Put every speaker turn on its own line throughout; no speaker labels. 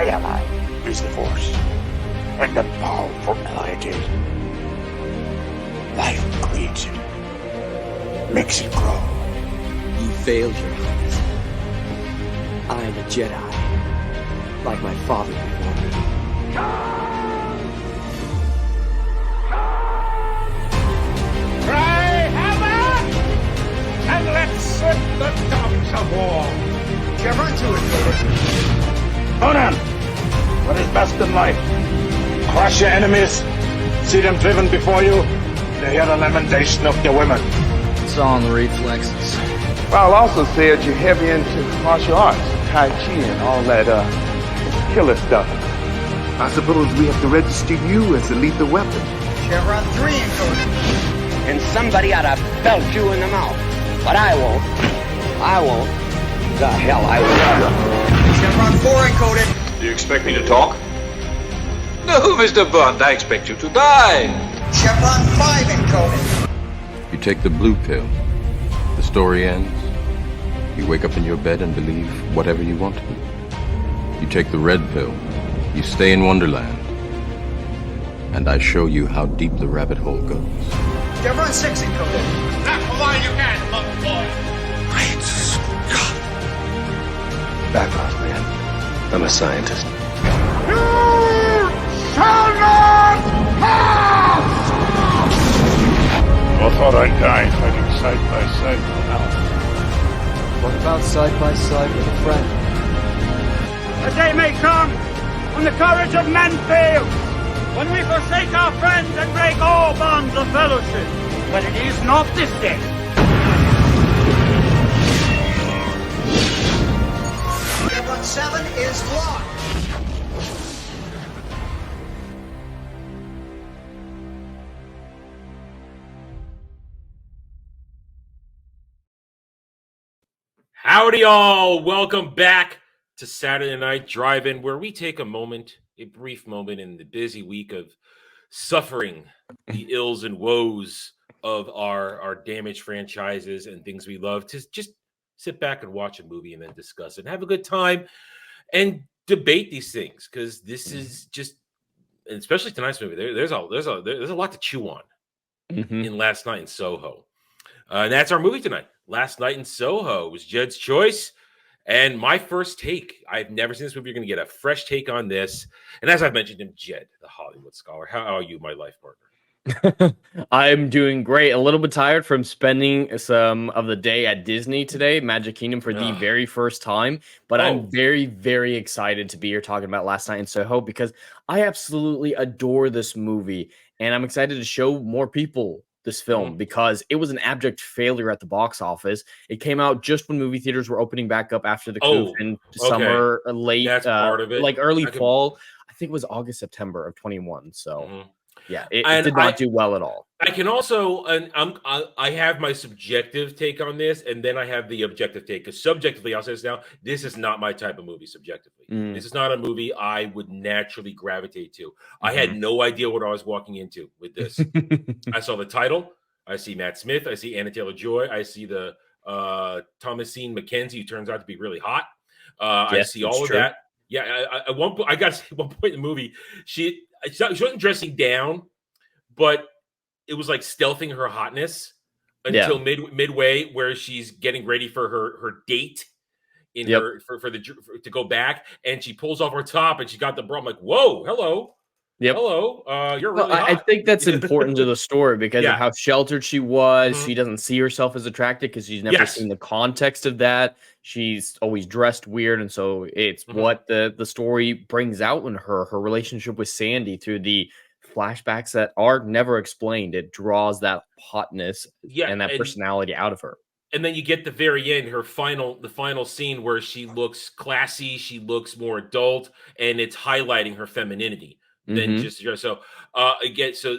My ally is the Force, and a powerful ally it is. Life creates it, makes it grow.
You failed, Your Highness. I am a Jedi, like my father before me.
Cry hammer, and let's set the dogs of war.
Get right to it,
Conan, what is best in life? Crush your enemies, see them driven before you, to hear the lamentation of your women.
It's all in the reflexes.
Well, I'll also say that you're heavy into martial arts, Tai Chi and all that, killer stuff. I suppose we have to register you as a lethal weapon.
Chevron 3 encoded.
And somebody ought to belt you in the mouth. But I won't. I won't. The hell I will.
Chevron 4 encoded.
Do you expect me to talk? No, Mr. Bond, I expect you to die.
Chevron 5 encoded.
You take the blue pill. The story ends. You wake up in your bed and believe whatever you want to. You take the red pill. You stay in Wonderland. And I show you how deep the rabbit hole goes.
Chevron 6 encoded.
Not for while you can, little boy.
Great Scott.
Back off, man. I'm a scientist.
You shall not pass! I thought I'd die fighting side by side with Al.
What about side by side with a friend?
A day may come when the courage of men fails, when we forsake our friends and break all bonds of fellowship. But it is not this day.
Chevron 7 is locked.
Howdy, y'all. Welcome back to Saturday Night Drive-In, where we take a brief moment in the busy week of suffering the ills and woes of our damaged franchises and things we love to just sit back and watch a movie and then discuss it and have a good time and debate these things, because this is just, and especially tonight's movie, there's a lot to chew on in Last Night in Soho. And that's our movie tonight. Last Night in Soho was Jed's choice. And my first take, I've never seen this movie. You're going to get a fresh take on this. And as I've mentioned him, Jed, the Hollywood scholar. How are you, my life partner?
I'm doing great. A little bit tired from spending some of the day at Disney today, Magic Kingdom, for the very first time. But I'm very, very excited to be here talking about Last Night in Soho because I absolutely adore this movie. And I'm excited to show more people this film because it was an abject failure at the box office. It came out just when movie theaters were opening back up after the coup in summer, late,
that's part of it.
Like early fall. I think it was August, September of 21. So yeah, it did not do well at all.
I can also, and I have my subjective take on this, and then I have the objective take. Because subjectively, I'll say this now: this is not my type of movie. Subjectively, this is not a movie I would naturally gravitate to. I had no idea what I was walking into with this. I saw the title. I see Matt Smith. I see Anna Taylor-Joy. I see the Thomasine McKenzie, who turns out to be really hot. I see all of that. Yeah, at one point, I got to say, at one point in the movie, she wasn't dressing down, but it was like stealthing her hotness until midway, where she's getting ready for her date in her to go back, and she pulls off her top and she got the bra. I'm like, whoa, hello. Hello, you're really hot.
I think that's important to the story because of how sheltered she was. She doesn't see herself as attractive because she's never seen the context of that. She's always dressed weird, and so it's what the story brings out in her relationship with Sandy through the flashbacks that are never explained. It draws that hotness and that personality out of her.
And then you get the very end, the final scene where she looks classy, she looks more adult, and it's highlighting her femininity. Than just so again. So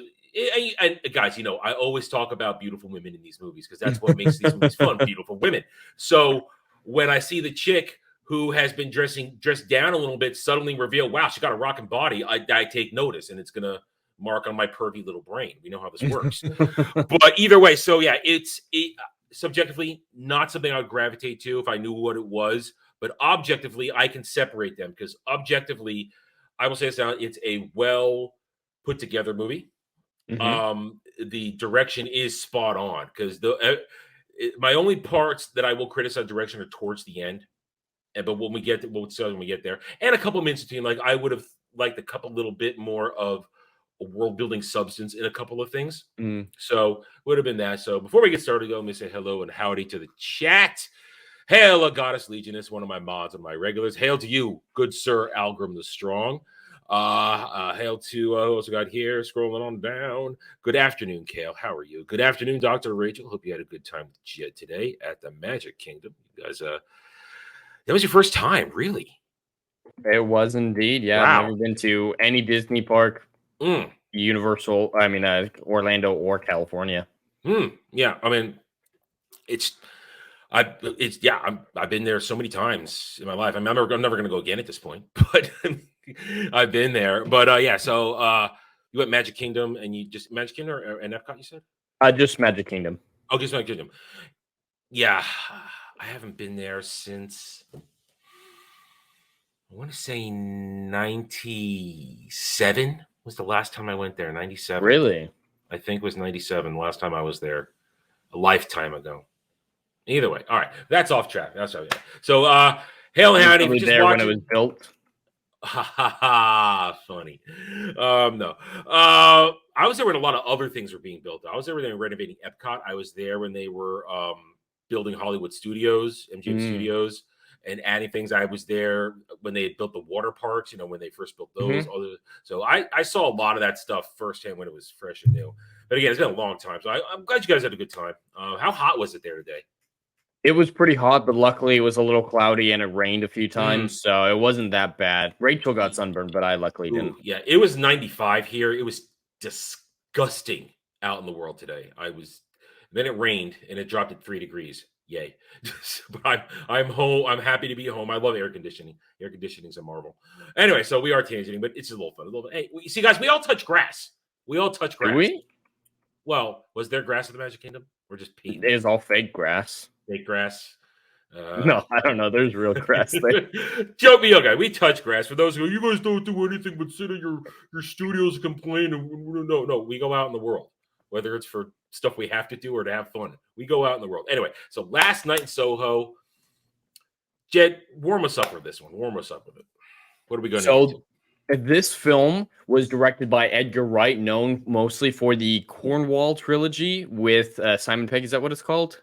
and guys, I always talk about beautiful women in these movies because that's what makes these movies fun. Beautiful women. So when I see the chick who has been dressed down a little bit suddenly reveal, wow, she got a rocking body, I take notice, and it's gonna mark on my pervy little brain. We know how this works. But either way, so yeah, it's subjectively not something I would gravitate to if I knew what it was. but objectively, I can separate them because objectively, I will say this now: it's a well put together movie. The direction is spot on because my only parts that I will criticize direction are towards the end. But when we get there, and a couple minutes between, like I would have liked a couple little bit more of a world building substance in a couple of things. So would have been that. So before we get started, let me say hello and howdy to the chat. Hail, a goddess legionist, one of my mods and my regulars. Hail to you, good sir Algrim the Strong. Hail to who else we got here? Scrolling on down. Good afternoon, Kale. How are you? Good afternoon, Dr. Rachel. Hope you had a good time today at the Magic Kingdom. You guys, that was your first time, really?
It was indeed. Yeah,
wow.
I've never been to any Disney park, Universal. I mean, Orlando or California.
Yeah, I mean, I've been there so many times in my life. I'm never going to go again at this point, but I've been there. But yeah, so you went Magic Kingdom, and you just Magic Kingdom and Epcot, you said?
Just Magic Kingdom.
Oh, just Magic Kingdom. Yeah, I haven't been there since I want to say 97 was the last time I went there. 97.
Really?
I think it was 97 the last time I was there, a lifetime ago. Either way, all right, that's off track. That's all right. So, hail and howdy.
Just there when it was built.
Ha ha ha! Funny. No. I was there when a lot of other things were being built. I was there when they were renovating Epcot. I was there when they were building Hollywood Studios, MGM Studios, and adding things. I was there when they had built the water parks. You know, when they first built those. So I saw a lot of that stuff firsthand when it was fresh and new. But again, it's been a long time. So I'm glad you guys had a good time. How hot was it there today?
It was pretty hot, but luckily it was a little cloudy and it rained a few times, so it wasn't that bad. Rachel got sunburned, but I luckily didn't.
Yeah, it was 95 here. It was disgusting out in the world today. Then it rained and it dropped at 3 degrees. Yay. But I'm home. I'm happy to be home. I love air conditioning. Air conditioning is a marvel. Anyway, so we are tangenting, but it's a little fun. Hey, you see, guys, we all touch grass. We all touch grass.
Do we?
Well, was there grass in the Magic Kingdom? Or just peat?
It was all fake grass.
Fake grass.
No, I don't know. There's real grass there.
Joke me, okay. We touch grass. For those who you guys don't do anything but sit in your studios and complain. No, we go out in the world, whether it's for stuff we have to do or to have fun. We go out in the world. Anyway, so last night in Soho, Jed, warm us up with this one. Warm us up with it. What are we going to do?
This film was directed by Edgar Wright, known mostly for the Cornwall trilogy with Simon Pegg. Is that what it's called?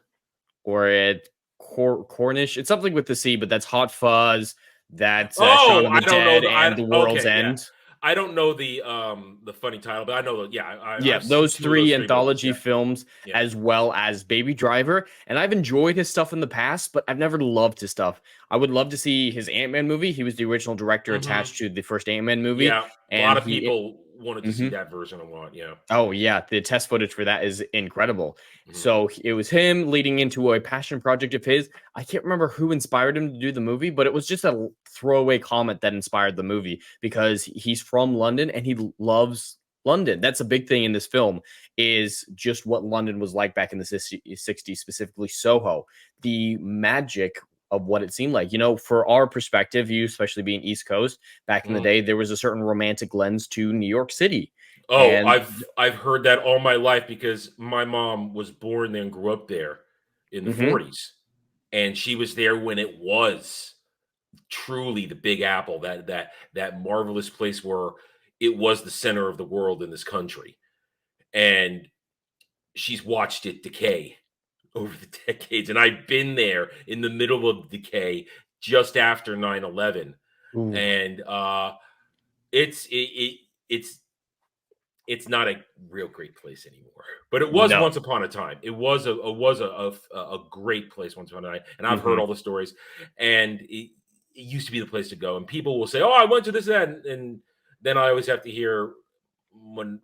Or Cornish? It's something with the C, but that's Hot Fuzz. That's Shaun of the Dead and The World's End.
Yeah. I don't know the funny title, but I know
those three anthology films, as well as Baby Driver. And I've enjoyed his stuff in the past, but I've never loved his stuff. I would love to see his Ant-Man movie. He was the original director attached to the first Ant-Man movie.
Yeah, a lot of people wanted to see that version a lot. Yeah.
Oh yeah, the test footage for that is incredible. So it was him leading into a passion project of his. I can't remember who inspired him to do the movie, but it was just a throwaway comment that inspired the movie because he's from London and he loves London. That's a big thing in this film, is just what London was like back in the 60s, specifically Soho. The magic of what it seemed like, you know, for our perspective, you especially being East Coast back in the day, there was a certain romantic lens to New York City.
Oh, and I've heard that all my life because my mom was born there and grew up there in the 40s, and she was there when it was truly the Big Apple, that marvelous place where it was the center of the world in this country, and she's watched it decay over the decades, and I've been there in the middle of decay just after 9/11, and it's not a real great place anymore, but it was once upon a time. It was a great place once upon a time, and I've heard all the stories, and it used to be the place to go. And people will say, "Oh, I went to this and that," and then I always have to hear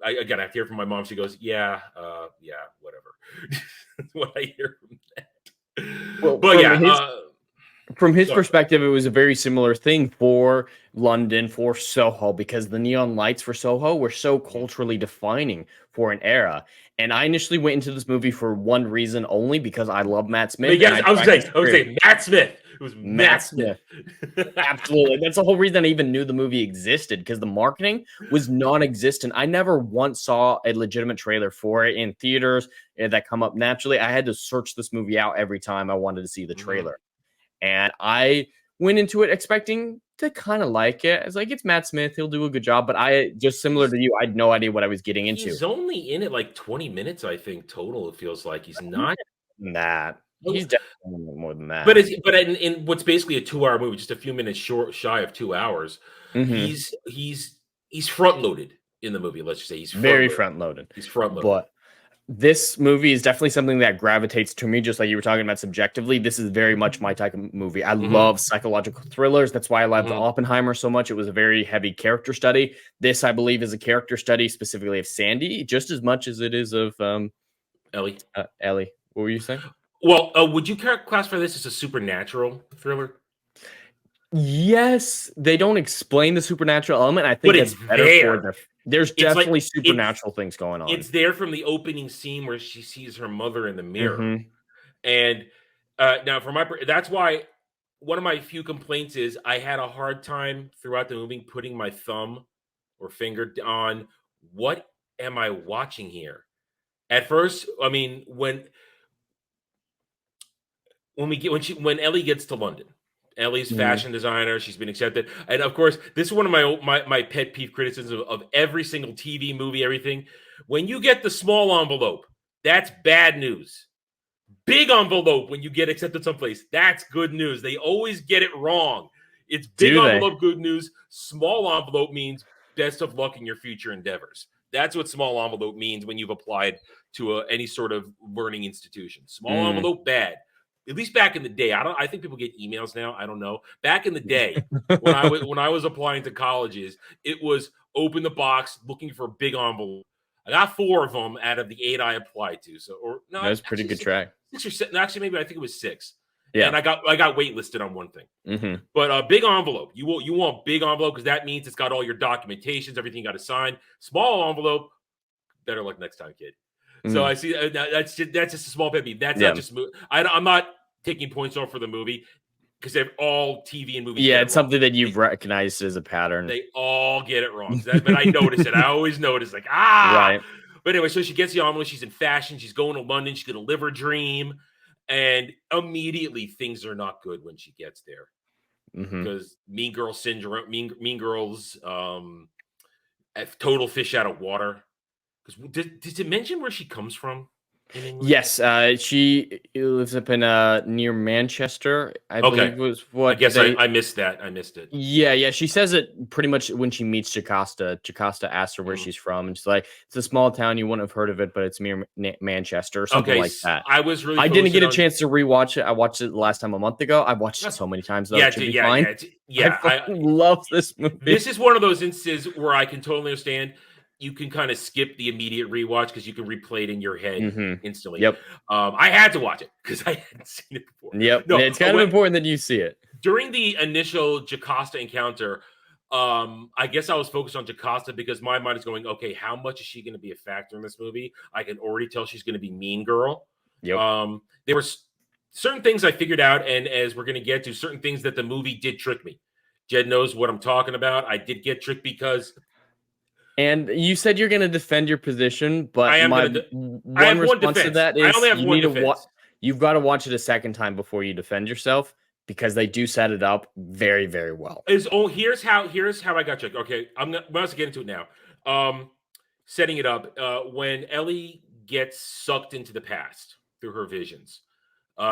I have to hear from my mom. She goes, "Yeah, whatever." That's what I hear from that.
Well,
but yeah,
From his
Sorry.
perspective, it was a very similar thing for London, for Soho, because the neon lights for Soho were so culturally defining for an era. And I initially went into this movie for one reason only, because I love Matt Smith.
Yes,
and
I was
tracked his
saying
career.
Matt Smith. It was
Matt
Matt Smith.
Absolutely. That's the whole reason I even knew the movie existed, because the marketing was non-existent. I never once saw a legitimate trailer for it in theaters that come up naturally. I had to search this movie out every time I wanted to see the trailer. And I went into it expecting to kind of like it. It's like, it's Matt Smith. He'll do a good job. But I, just similar to you, I had no idea what I was getting into.
He's only in it like 20 minutes, I think, total. It feels like he's not
that. He's definitely more than that.
But in what's basically a 2-hour movie, just a few minutes shy of 2 hours, he's front loaded in the movie. Let's just say he's
very front loaded.
He's front loaded.
But this movie is definitely something that gravitates to me, just like you were talking about subjectively. This is very much my type of movie. I love psychological thrillers. That's why I loved Oppenheimer so much. It was a very heavy character study. This, I believe, is a character study specifically of Sandy, just as much as it is of
Ellie.
Ellie. What were you saying?
Well, would you classify this as a supernatural thriller?
Yes, they don't explain the supernatural element. I think it's better for there's definitely supernatural things going on.
It's there from the opening scene where she sees her mother in the mirror. And now that's why one of my few complaints is I had a hard time throughout the movie putting my thumb or finger on what am I watching here. At first, I mean, when Ellie gets to London, Ellie's fashion designer. She's been accepted. And of course, this is one of my pet peeve criticisms of every single TV movie, everything. When you get the small envelope, that's bad news. Big envelope, when you get accepted someplace, that's good news. They always get it wrong. It's big envelope, good news. Small envelope means best of luck in your future endeavors. That's what small envelope means when you've applied to any sort of learning institution. Small envelope, bad. At least back in the day, I think people get emails now. I don't know. Back in the day, when I was applying to colleges, it was open the box, looking for a big envelope. I got 4 of them out of the 8 I applied to.
That's pretty good track.
6 or 7. Actually, maybe I think it was 6.
Yeah,
and I got waitlisted on one thing. But a big envelope, you want big envelope because that means it's got all your documentations, everything you got to sign. Small envelope, better luck next time, kid. So I see that's just a small pet peeve. That's not just I'm not taking points off for the movie because they're all TV and movies.
Yeah, it's something that you've recognized as a pattern.
They all get it wrong. But I notice it. I always notice, like, right. But anyway, so she gets the envelope. She's in fashion. She's going to London. She's going to live her dream. And immediately things are not good when she gets there. Because Mean Girl syndrome, Mean Girls, total fish out of water. Did it mention where she comes from?
Yes, she lives up in near Manchester. I believe was what.
I guess I missed that. I missed it.
Yeah. She says it pretty much when she meets Jocasta. Jocasta asks her where she's from, and she's like, "It's a small town. You wouldn't have heard of it, but it's near Manchester, or something like that."
I was really.
I didn't get a chance to rewatch it. I watched it the last time a month ago. I've watched it so many times though.
Yeah,
it should be fine. I love this movie.
This is one of those instances where I can totally understand. You can kind of skip the immediate rewatch because you can replay it in your head instantly.
Yep.
I had to watch it because I hadn't seen it before.
Yep. No, it's kind of important that you see it.
During the initial Jocasta encounter, I guess I was focused on Jocasta because my mind is going, okay, how much is she going to be a factor in this movie? I can already tell she's going to be Mean Girl.
Yep.
There were certain things I figured out, and as we're going to get to, certain things that the movie did trick me. Jed knows what I'm talking about. I did get tricked because...
And you said you're going to defend your position, but
I
have one response to that is
I only have one defense.
You've got to watch it a second time before you defend yourself because they do set it up very, very well.
Here's how I got tricked. Okay, I'm going to get into it now. Setting it up, when Ellie gets sucked into the past through her visions,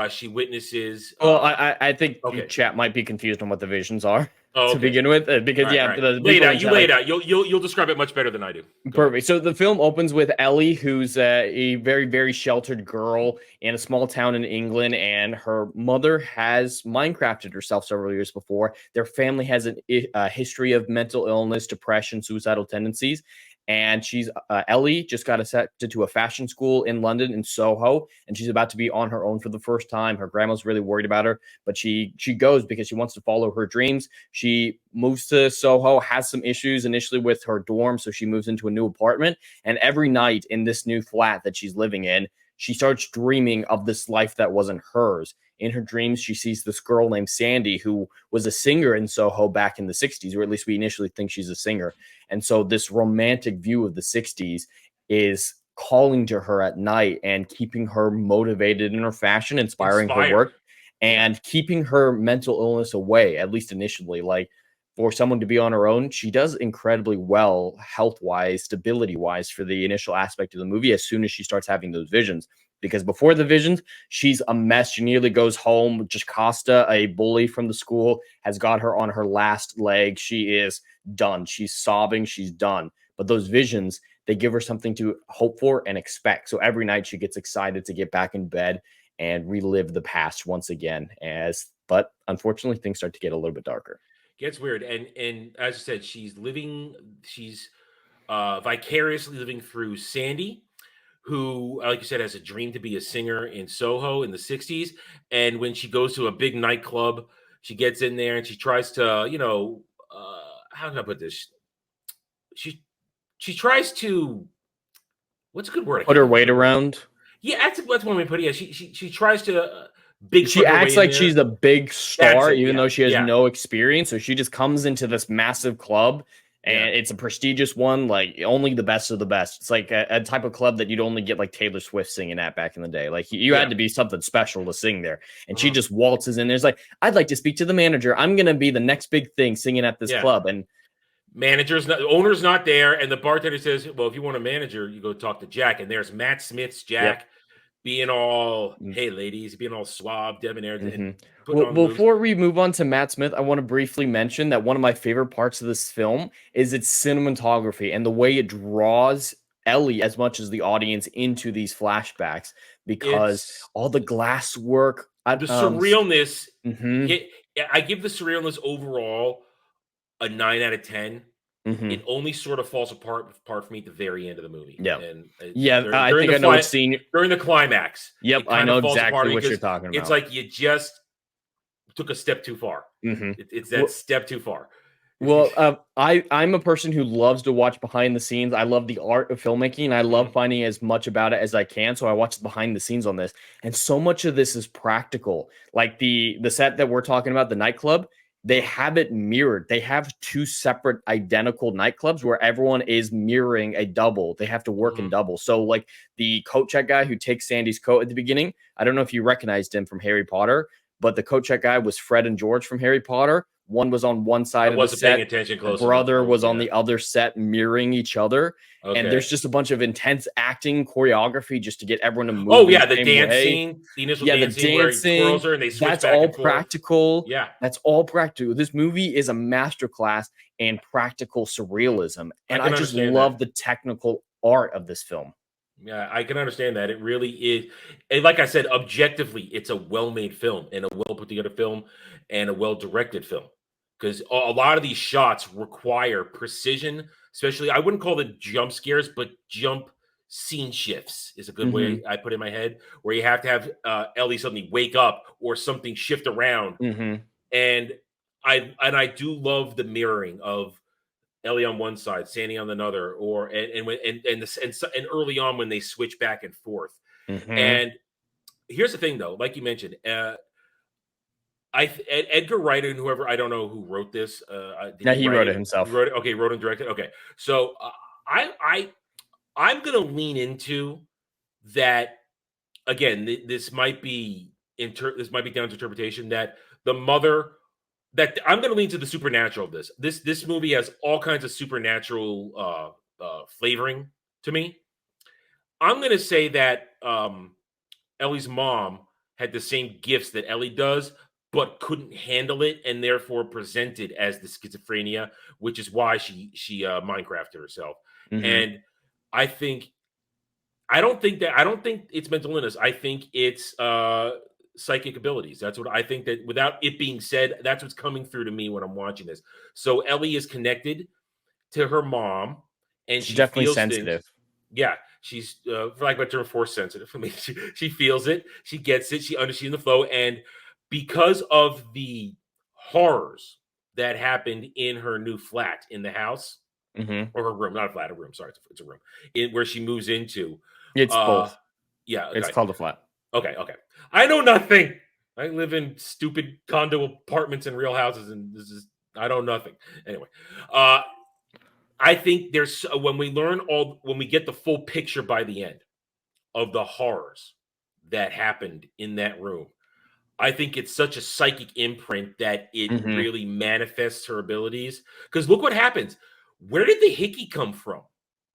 she witnesses.
Well, I think your chat might be confused on what the visions are. To begin with, because
you laid out. You'll describe it much better than I do.
Perfect. So the film opens with Ellie, who's a very, very sheltered girl in a small town in England, and her mother has Minecrafted herself several years before. Their family has a history of mental illness, depression, suicidal tendencies, And she's Ellie just got accepted to a fashion school in London in Soho, and she's about to be on her own for the first time. Her grandma's really worried about her, but she goes because she wants to follow her dreams. She moves to Soho, has some issues initially with her dorm, so she moves into a new apartment. And every night in this new flat that she's living in, she starts dreaming of this life that wasn't hers. In her dreams, she sees this girl named Sandy, who was a singer in Soho back in the 60s, or at least we initially think she's a singer. And so this romantic view of the 60s is calling to her at night and keeping her motivated in her fashion, inspiring her work, and keeping her mental illness away, at least initially. Like, for someone to be on her own, she does incredibly well health-wise, stability-wise for the initial aspect of the movie as soon as she starts having those visions. Because before the visions, she's a mess. She nearly goes home. Jocasta, a bully from the school, has got her on her last leg. She is done. She's sobbing. She's done. But those visions, they give her something to hope for and expect. So every night she gets excited to get back in bed and relive the past once again. But unfortunately, things start to get a little bit darker.
Gets weird. And as I said, she's vicariously living through Sandy, who, like you said, has a dream to be a singer in Soho in the 60s. And when she goes to a big nightclub, she gets in there and she tries to, how can I put this? She tries to, what's a good word?
Put her weight around.
Yeah, that's one way to put it. Yeah, she tries to
she acts like she's a big star, even though she has
yeah.
no experience. So she just comes into this massive club. And it's a prestigious one, like only the best of the best. It's like a type of club that you'd only get like Taylor Swift singing at back in the day. Like you had to be something special to sing there. And she just waltzes in. There's like, I'd like to speak to the manager. I'm going to be the next big thing singing at this club. And
owner's not there. And the bartender says, well, if you want a manager, you go talk to Jack. And there's Matt Smith's Jack being all, hey, ladies, being all suave, debonair.
Well, before we move on to Matt Smith, I want to briefly mention that one of my favorite parts of this film is its cinematography and the way it draws Ellie as much as the audience into these flashbacks, because all the glass work,
the surrealness. I give the surrealness overall a 9 out of 10. It only sort of falls apart for me at the very end of the movie.
I think I know what scene
during the climax.
Yep, I know exactly what you're talking about.
It's like you just took a step too far. It's that step too far.
Well, I'm a person who loves to watch behind the scenes. I love the art of filmmaking. I love finding as much about it as I can. So I watch the behind the scenes on this. And so much of this is practical. Like the set that we're talking about, the nightclub, they have it mirrored. They have two separate identical nightclubs where everyone is mirroring a double. They have to work in double. So like the coat check guy who takes Sandy's coat at the beginning, I don't know if you recognized him from Harry Potter, but the coat check guy was Fred and George from Harry Potter. One was on one side of the set.
Paying attention close.
Brother was on the other set, mirroring each other. And there's just a bunch of intense acting choreography just to get everyone to move.
Oh yeah, the dance scene, the initial dance scene where he twirls her and they switch
that's
back
all
and forth.
Practical.
Yeah,
that's all practical. This movie is a masterclass in practical surrealism, and I just love the technical art of this film.
Yeah, I can understand that. It really is. And like I said, objectively, it's a well-made film and a well-put-together film and a well-directed film. Because a lot of these shots require precision, especially, I wouldn't call it jump scares, but jump scene shifts is a good way I put it in my head, where you have to have Ellie suddenly wake up or something shift around. And I do love the mirroring of Ellie on one side, Sandy on another, or and early on when they switch back and forth. And here's the thing, though, like you mentioned, Edgar Wright and whoever, I don't know who wrote this.
He wrote it himself.
He wrote it. Okay, wrote and directed. Okay, so I'm gonna lean into that again. This might be down to interpretation that the mother. That I'm going to lean to the supernatural of this. This movie has all kinds of supernatural flavoring to me. I'm going to say that Ellie's mom had the same gifts that Ellie does, but couldn't handle it and therefore presented as the schizophrenia, which is why she Minecrafted herself. And I don't think it's mental illness. I think it's psychic abilities. That's what I think, that without it being said, that's what's coming through to me when I'm watching this. So Ellie is connected to her mom, and
She's
she
definitely
feels
sensitive.
things. Yeah, she's for lack of a term, force sensitive. I mean, she feels it, she gets it, she understands the flow, and because of the horrors that happened in her new flat in the house or her room, not a flat, a room. Sorry, it's a room where she moves into.
It's both.
Yeah,
It's
okay.
called a flat.
Okay. I know nothing. I live in stupid condo apartments and real houses, and I know nothing. Anyway, I think there's when we get the full picture by the end of the horrors that happened in that room. I think it's such a psychic imprint that it really manifests her abilities. Because look what happens. Where did the hickey come from?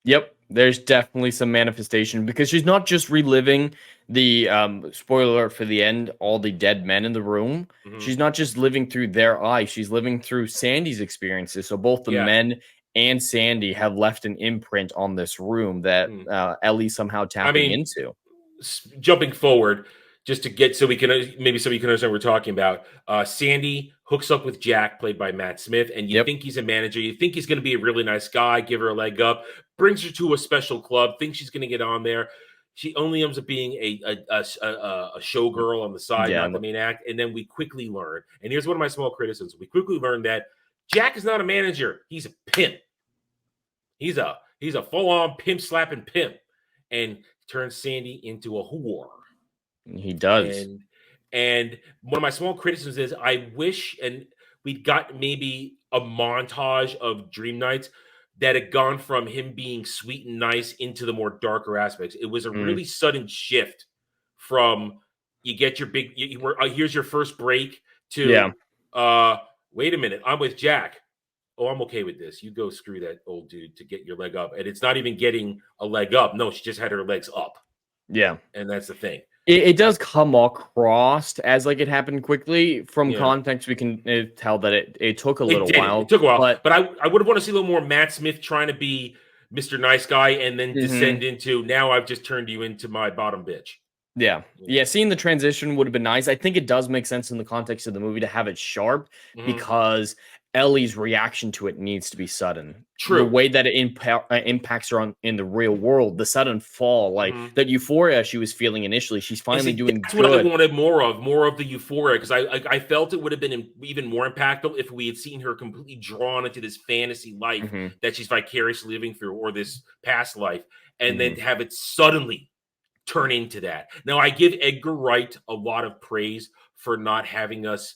Yep, there's definitely some manifestation because she's not just reliving the spoiler alert for the end, all the dead men in the room. She's not just living through their eyes, she's living through Sandy's experiences. So both the men and Sandy have left an imprint on this room that Ellie's somehow tapping into.
Jumping forward, just to get so you can understand what we're talking about. Sandy hooks up with Jack, played by Matt Smith, and you think he's a manager. You think he's going to be a really nice guy, give her a leg up, brings her to a special club, thinks she's going to get on there. She only ends up being a showgirl on the side, not the main act. And then we quickly learn, and here's one of my small criticisms: we quickly learn that Jack is not a manager; he's a pimp. He's a full-on pimp slapping pimp, and turns Sandy into a whore.
He does.
And one of my small criticisms is I wish, and we'd got maybe a montage of Dream Nights that had gone from him being sweet and nice into the more darker aspects. It was a really sudden shift from you get your big, here's your first break to, wait a minute, I'm with Jack. Oh, I'm okay with this. You go screw that old dude to get your leg up. And it's not even getting a leg up. No, she just had her legs up.
Yeah.
And that's the thing.
It does come across as like it happened quickly. From context, we can tell that it took a little while.
It took a while. But I would want to see a little more Matt Smith trying to be Mr. Nice Guy and then descend into, now I've just turned you into my bottom bitch.
Yeah. Seeing the transition would have been nice. I think it does make sense in the context of the movie to have it sharp because Ellie's reaction to it needs to be sudden.
True.
The way that it impacts her in the real world, the sudden fall, like that euphoria she was feeling initially, she's finally doing
that's
good.
What I wanted more of the euphoria, because I felt it would have been even more impactful if we had seen her completely drawn into this fantasy life that she's vicariously living through, or this past life, and then have it suddenly turn into that. Now, I give Edgar Wright a lot of praise for not having us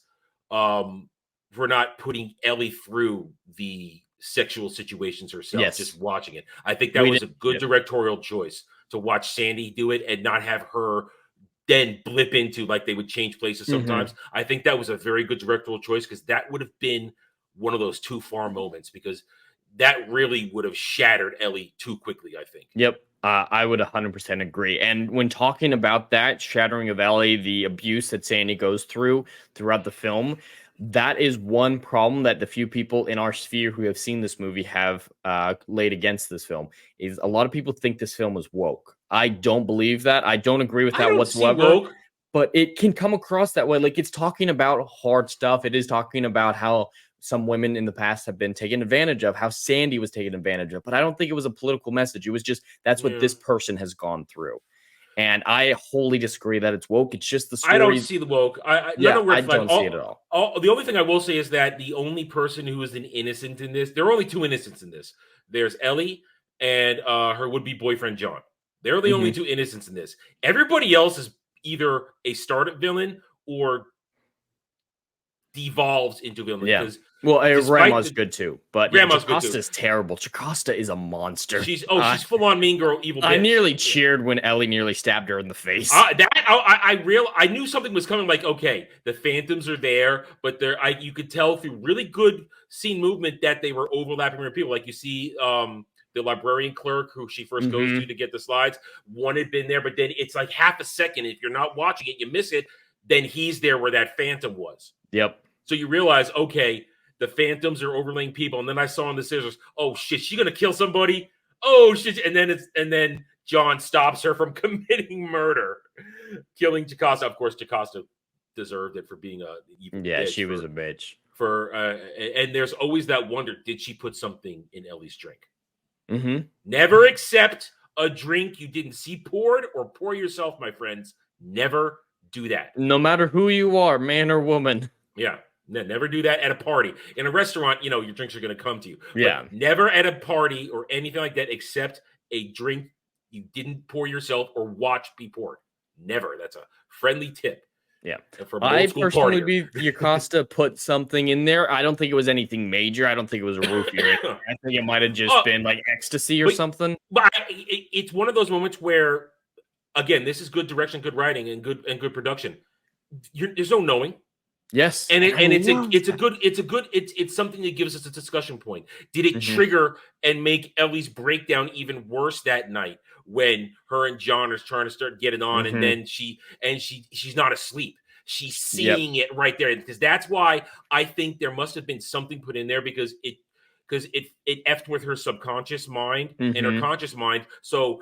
for not putting Ellie through the sexual situations herself, just watching it. I think that was a good directorial choice to watch Sandy do it and not have her then blip into, like they would change places sometimes. I think that was a very good directorial choice, because that would have been one of those too far moments, because that really would have shattered Ellie too quickly, I think.
Yep. I would 100% agree. And when talking about that shattering of Ellie, the abuse that Sandy goes throughout the film, that is one problem that the few people in our sphere who have seen this movie have laid against this film. Is a lot of people think this film is woke. I don't believe that. I don't agree with that whatsoever. But it can come across that way. Like, it's talking about hard stuff. It is talking about how some women in the past have been taken advantage of, how Sandy was taken advantage of. But I don't think it was a political message. It was just, that's what this person has gone through. And I wholly disagree that it's woke. It's just the story.
I don't see the woke. I
don't see it at all.
The only thing I will say is that the only person who is an innocent in this, there are only two innocents in this. There's Ellie and her would-be boyfriend, John. They're the only two innocents in this. Everybody else is either a startup villain or devolves into villain.
Yeah. Well, Grandma's good too, but Jacosta's terrible. Jocasta is a monster.
She's full on mean girl, evil bitch.
I nearly cheered when Ellie nearly stabbed her in the face.
I knew something was coming. Like, okay, the phantoms are there, but you could tell through really good scene movement that they were overlapping with people. Like, you see the librarian clerk who she first goes to get the slides. One had been there, but then it's like half a second. If you're not watching it, you miss it. Then he's there where that phantom was.
Yep.
So you realize, okay, the phantoms are overlaying people. And then I saw in the scissors, oh shit, she gonna kill somebody? Oh shit. And then John stops her from committing murder, killing Jocasta. Of course, Jocasta deserved it for being a evil bitch.
She was a bitch.
And there's always that wonder, did she put something in Ellie's drink?
Mm-hmm.
Never accept a drink you didn't see poured or pour yourself, my friends. Never do that.
No matter who you are, man or woman.
Yeah. Never do that at a party. In a restaurant, your drinks are going to come to you.
Yeah.
But never at a party or anything like that accept a drink you didn't pour yourself or watch be poured. Never. That's a friendly tip.
Yeah.
For
I personally believe Yocosta put something in there. I don't think it was anything major. I don't think it was a roofie or anything. I think it might have just been like ecstasy or something.
But it's one of those moments where, again, this is good direction, good writing, and good production. There's no knowing.
Yes,
and it's something that gives us a discussion point. Did it trigger and make Ellie's breakdown even worse that night when her and John are trying to start getting on, and then she's not asleep. She's seeing it right there, because that's why I think there must have been something put in there because it effed with her subconscious mind and her conscious mind. So,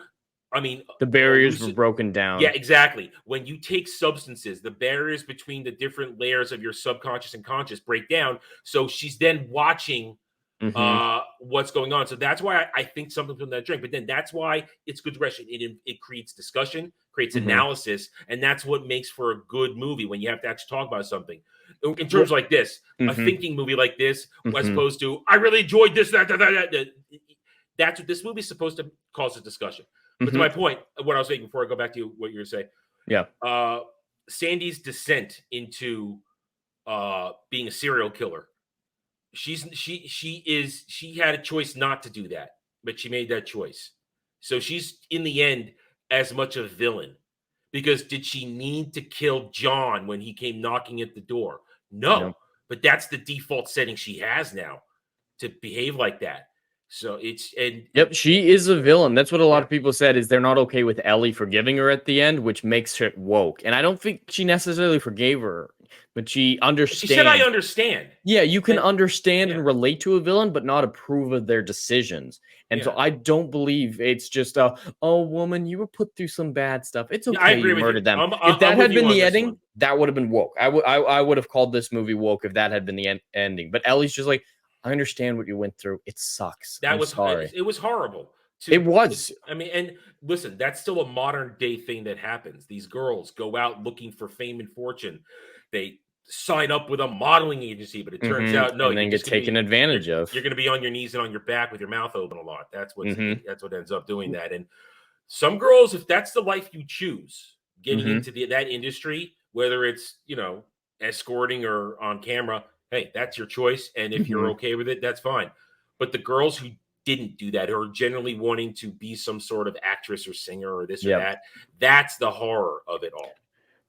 I mean,
the barriers were broken down.
Yeah, exactly. When you take substances, the barriers between the different layers of your subconscious and conscious break down. So she's then watching what's going on. So that's why I think something from that drink. But then that's why it's good direction. It creates discussion, creates analysis, and that's what makes for a good movie when you have to actually talk about something. In terms like this, a thinking movie like this, as opposed to, I really enjoyed this, that. That's what this movie's supposed to cause a discussion. But to my point, what I was saying before I go back to what you were saying, Sandy's descent into being a serial killer. She had a choice not to do that, but she made that choice. So she's in the end as much a villain, because did she need to kill John when he came knocking at the door? No. But that's the default setting she has now, to behave like that. So
she is a villain. That's what a lot of people said, is they're not okay with Ellie forgiving her at the end, which makes her woke. And I don't think she necessarily forgave her, but she understands.
She said, I understand.
Yeah, you can understand and relate to a villain, but not approve of their decisions. And so I don't believe it's just woman, you were put through some bad stuff. It's okay,
I agree
you
with
murdered
you.
them. If that had been the ending, that would have been woke. I would have called this movie woke if that had been the ending. But Ellie's just like, I understand what you went through. It sucks.
That was
sorry.
It was horrible.
It was.
I mean, and listen, that's still a modern day thing that happens. These girls go out looking for fame and fortune. They sign up with a modeling agency, but it turns out no,
and then get taken advantage of.
You're going to be on your knees and on your back with your mouth open a lot. That's what ends up doing that. And some girls, if that's the life you choose, getting into that industry, whether it's escorting or on camera. Hey, that's your choice. And if you're okay with it, that's fine. But the girls who didn't do that, or generally wanting to be some sort of actress or singer or this or that, that's the horror of it all.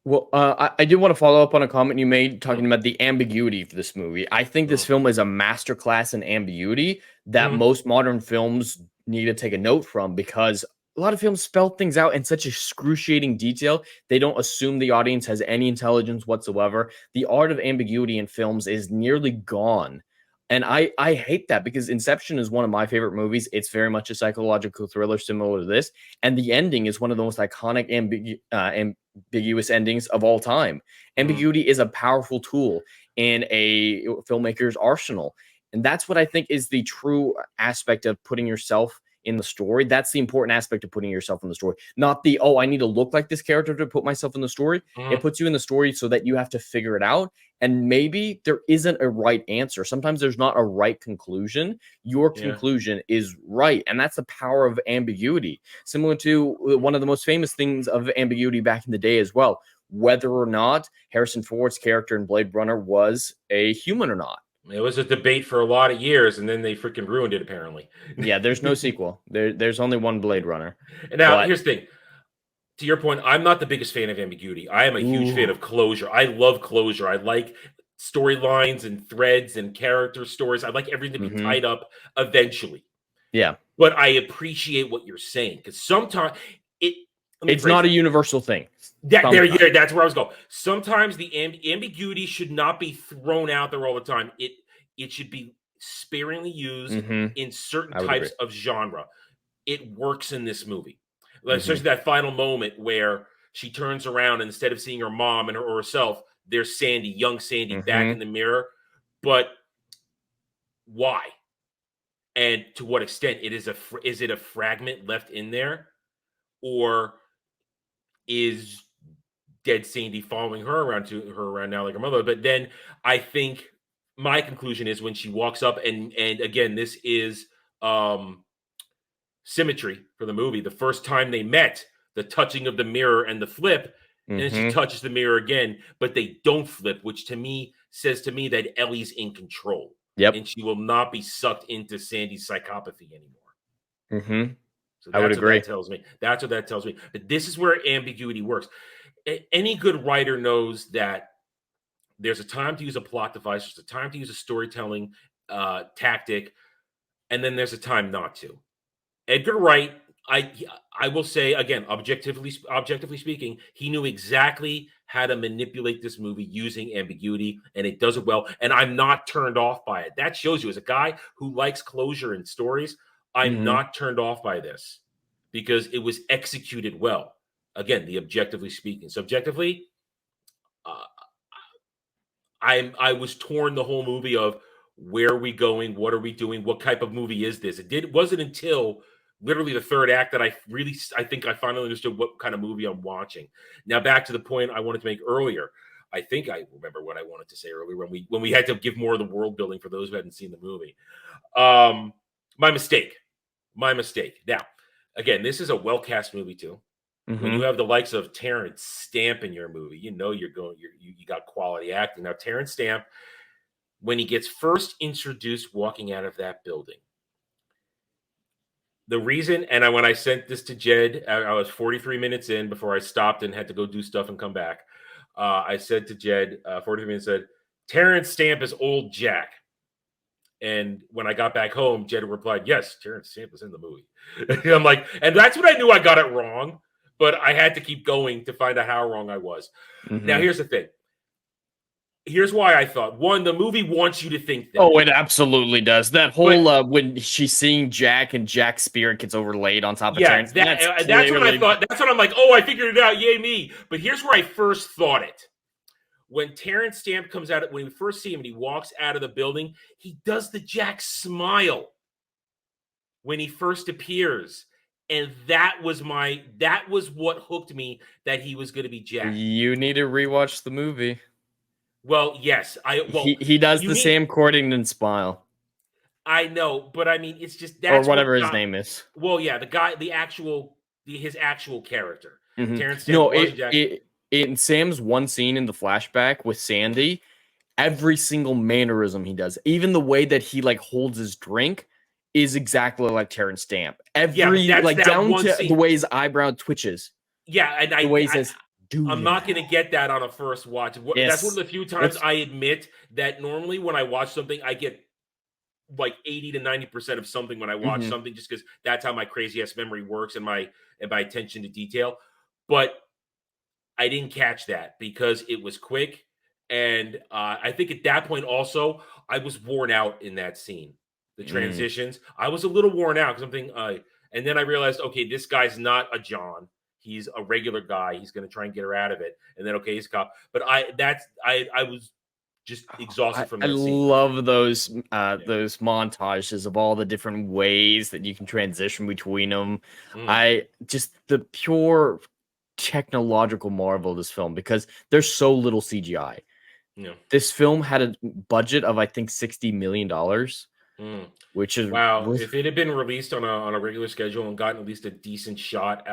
Well, I did want to follow up on a comment you made talking about the ambiguity of this movie. I think this film is a masterclass in ambiguity that most modern films need to take a note from, because a lot of films spell things out in such excruciating detail. They don't assume the audience has any intelligence whatsoever. The art of ambiguity in films is nearly gone. And I hate that, because Inception is one of my favorite movies. It's very much a psychological thriller similar to this. And the ending is one of the most iconic ambiguous endings of all time. Ambiguity is a powerful tool in a filmmaker's arsenal. And that's what I think is the true aspect of putting yourself in the story. That's the important aspect of putting yourself in the story, not the, I need to look like this character to put myself in the story. It puts you in the story so that you have to figure it out. And maybe there isn't a right answer. Sometimes there's not a right conclusion. Your conclusion is right. And that's the power of ambiguity. Similar to one of the most famous things of ambiguity back in the day as well, whether or not Harrison Ford's character in Blade Runner was a human or not.
It was a debate for a lot of years, and then they freaking ruined it, apparently.
Yeah, there's no sequel. There's only one Blade Runner.
And now, here's the thing. To your point, I'm not the biggest fan of ambiguity. I am a huge fan of closure. I love closure. I like storylines and threads and character stories. I like everything to be tied up eventually.
Yeah.
But I appreciate what you're saying, because sometimes
it's not a universal thing.
That's where I was going. Sometimes the ambiguity should not be thrown out there all the time. It should be sparingly used in certain types of genre. It works in this movie. Especially that final moment where she turns around, and instead of seeing her mom and herself, there's Sandy, young Sandy, back in the mirror. But why? and to what extent is it a fragment left in there, or is dead Sandy following her around now like her mother? But then I think my conclusion is when she walks up and again, this is symmetry for the movie. The first time they met, the touching of the mirror and the flip, and then she touches the mirror again, but they don't flip, which to me says to me that Ellie's in control.
Yep.
And she will not be sucked into Sandy's psychopathy anymore. So
I would agree.
That tells me. That's what that tells me. But this is where ambiguity works. Any good writer knows that there's a time to use a plot device, there's a time to use a storytelling tactic, and then there's a time not to. Edgar Wright, I will say again, objectively speaking, he knew exactly how to manipulate this movie using ambiguity, and it does it well. And I'm not turned off by it. That shows you, as a guy who likes closure in stories, I'm not turned off by this because it was executed well. Again, the objectively speaking. Subjectively, I was torn the whole movie of where are we going, what are we doing, what type of movie is this? It wasn't until literally the third act that I think I finally understood what kind of movie I'm watching. Now back to the point I wanted to make earlier. I think I remember what I wanted to say earlier when we had to give more of the world building for those who hadn't seen the movie. My mistake. Now, again, this is a well-cast movie too. When you have the likes of Terrence Stamp in your movie, you know you got quality acting. Now, Terrence Stamp, when he gets first introduced walking out of that building, the reason, and when I sent this to Jed, I was 43 minutes in before I stopped and had to go do stuff and come back. I said to Jed, 43 minutes, said, Terrence Stamp is old Jack. And when I got back home, Jed replied, yes, Terrence Stamp was in the movie. I'm like, and that's when I knew I got it wrong, but I had to keep going to find out how wrong I was. Now, here's the thing. Here's why I thought. One, the movie wants you to think that.
Oh, it absolutely does. That whole when she's seeing Jack and Jack's spirit gets overlaid on top of Terrence.
That's what I thought. That's what I'm like, oh, I figured it out. Yay, me. But here's where I first thought it. When Terrence Stamp comes out, when we first see him and he walks out of the building, he does the Jack smile when he first appears. And that was what hooked me that he was going to be Jack.
You need to rewatch the movie.
Well, yes.
He does the Sam Cordington smile.
I know, but I mean, it's just that's
or whatever his name is.
Well, yeah, his actual character. Terrence
No, in Sam's one scene in the flashback with Sandy, every single mannerism he does, even the way that he like holds his drink, is exactly like Terrence Stamp. Down to the way his eyebrow twitches.
Yeah, and
the way he says,
I'm not going to get that on a first watch.
Yes.
That's one of the few times I admit that normally when I watch something, I get like 80 to 90% of something when I watch something, just because that's how my crazy ass memory works and my attention to detail. But I didn't catch that because it was quick. And I think at that point also, I was worn out in that scene. The transitions, I was a little worn out because I'm thinking, and then I realized, okay, this guy's not a John. He's a regular guy. He's going to try and get her out of it. And then, okay, he's a cop. But I was just exhausted from that scene.
I love those montages of all the different ways that you can transition between them. The pure technological marvel of this film, because there's so little CGI.
Yeah.
This film had a budget of, I think, $60 million. Which is
wow. If it had been released on a regular schedule and gotten at least a decent shot,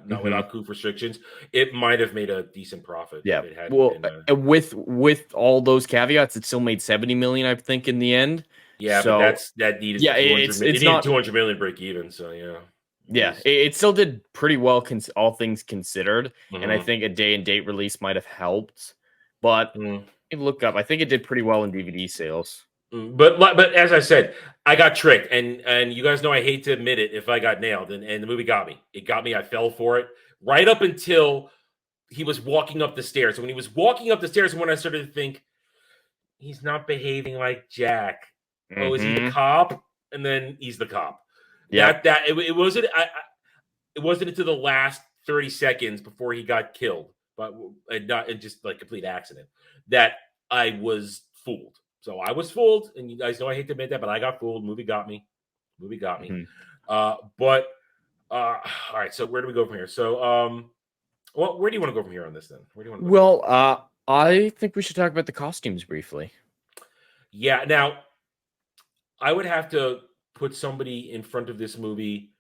not without coup restrictions, it might have made a decent profit.
Yeah.
If it had
with all those caveats, it still made $70 million, I think, in the end.
Yeah,
so,
but that needed.
Yeah,
it needed $200 million break even. So yeah.
Yeah, it still did pretty well, all things considered, and I think a day and date release might have helped. But look up, I think it did pretty well in DVD sales.
But as I said, I got tricked, and you guys know I hate to admit it if I got nailed, and the movie got me. It got me. I fell for it right up until he was walking up the stairs. And when he was walking up the stairs, when I started to think he's not behaving like Jack. Oh, is he the cop? And then he's the cop.
Yeah,
it wasn't. It wasn't until the last 30 seconds before he got killed, but just like complete accident, that I was fooled. So I was fooled, and you guys know I hate to admit that, but I got fooled. The movie got me. Movie got me.
Mm-hmm.
But all right. So where do we go from here? So well, where do you want to go from here on this then? Where do you want to go?
Well, I think we should talk about the costumes briefly.
Yeah. Now, I would have to put somebody in front of this movie.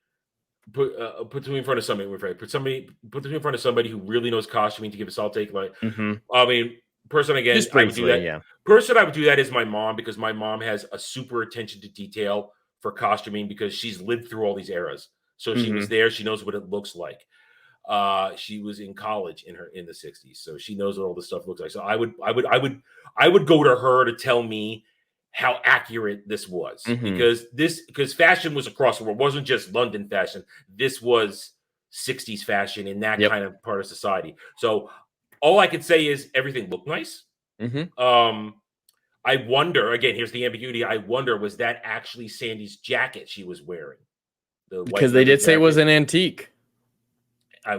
Put me in front of somebody. Put me in front of somebody who really knows costuming to give a solid take. Like, I mean, person again,
Just
I would do
briefly,
that.
yeah.
Person I would do that is my mom, because my mom has a super attention to detail for costuming because she's lived through all these eras. So she was there. She knows what it looks like. She was in college in the 60s, so she knows what all this stuff looks like. So I would go to her to tell me how accurate this was, because fashion was across the world. It wasn't just London fashion. This was 60s fashion in that kind of part of society. So all I can say is everything looked nice. I wonder, again, here's the ambiguity. I wonder, was that actually Sandy's jacket she was wearing?
Because they did say it was an antique.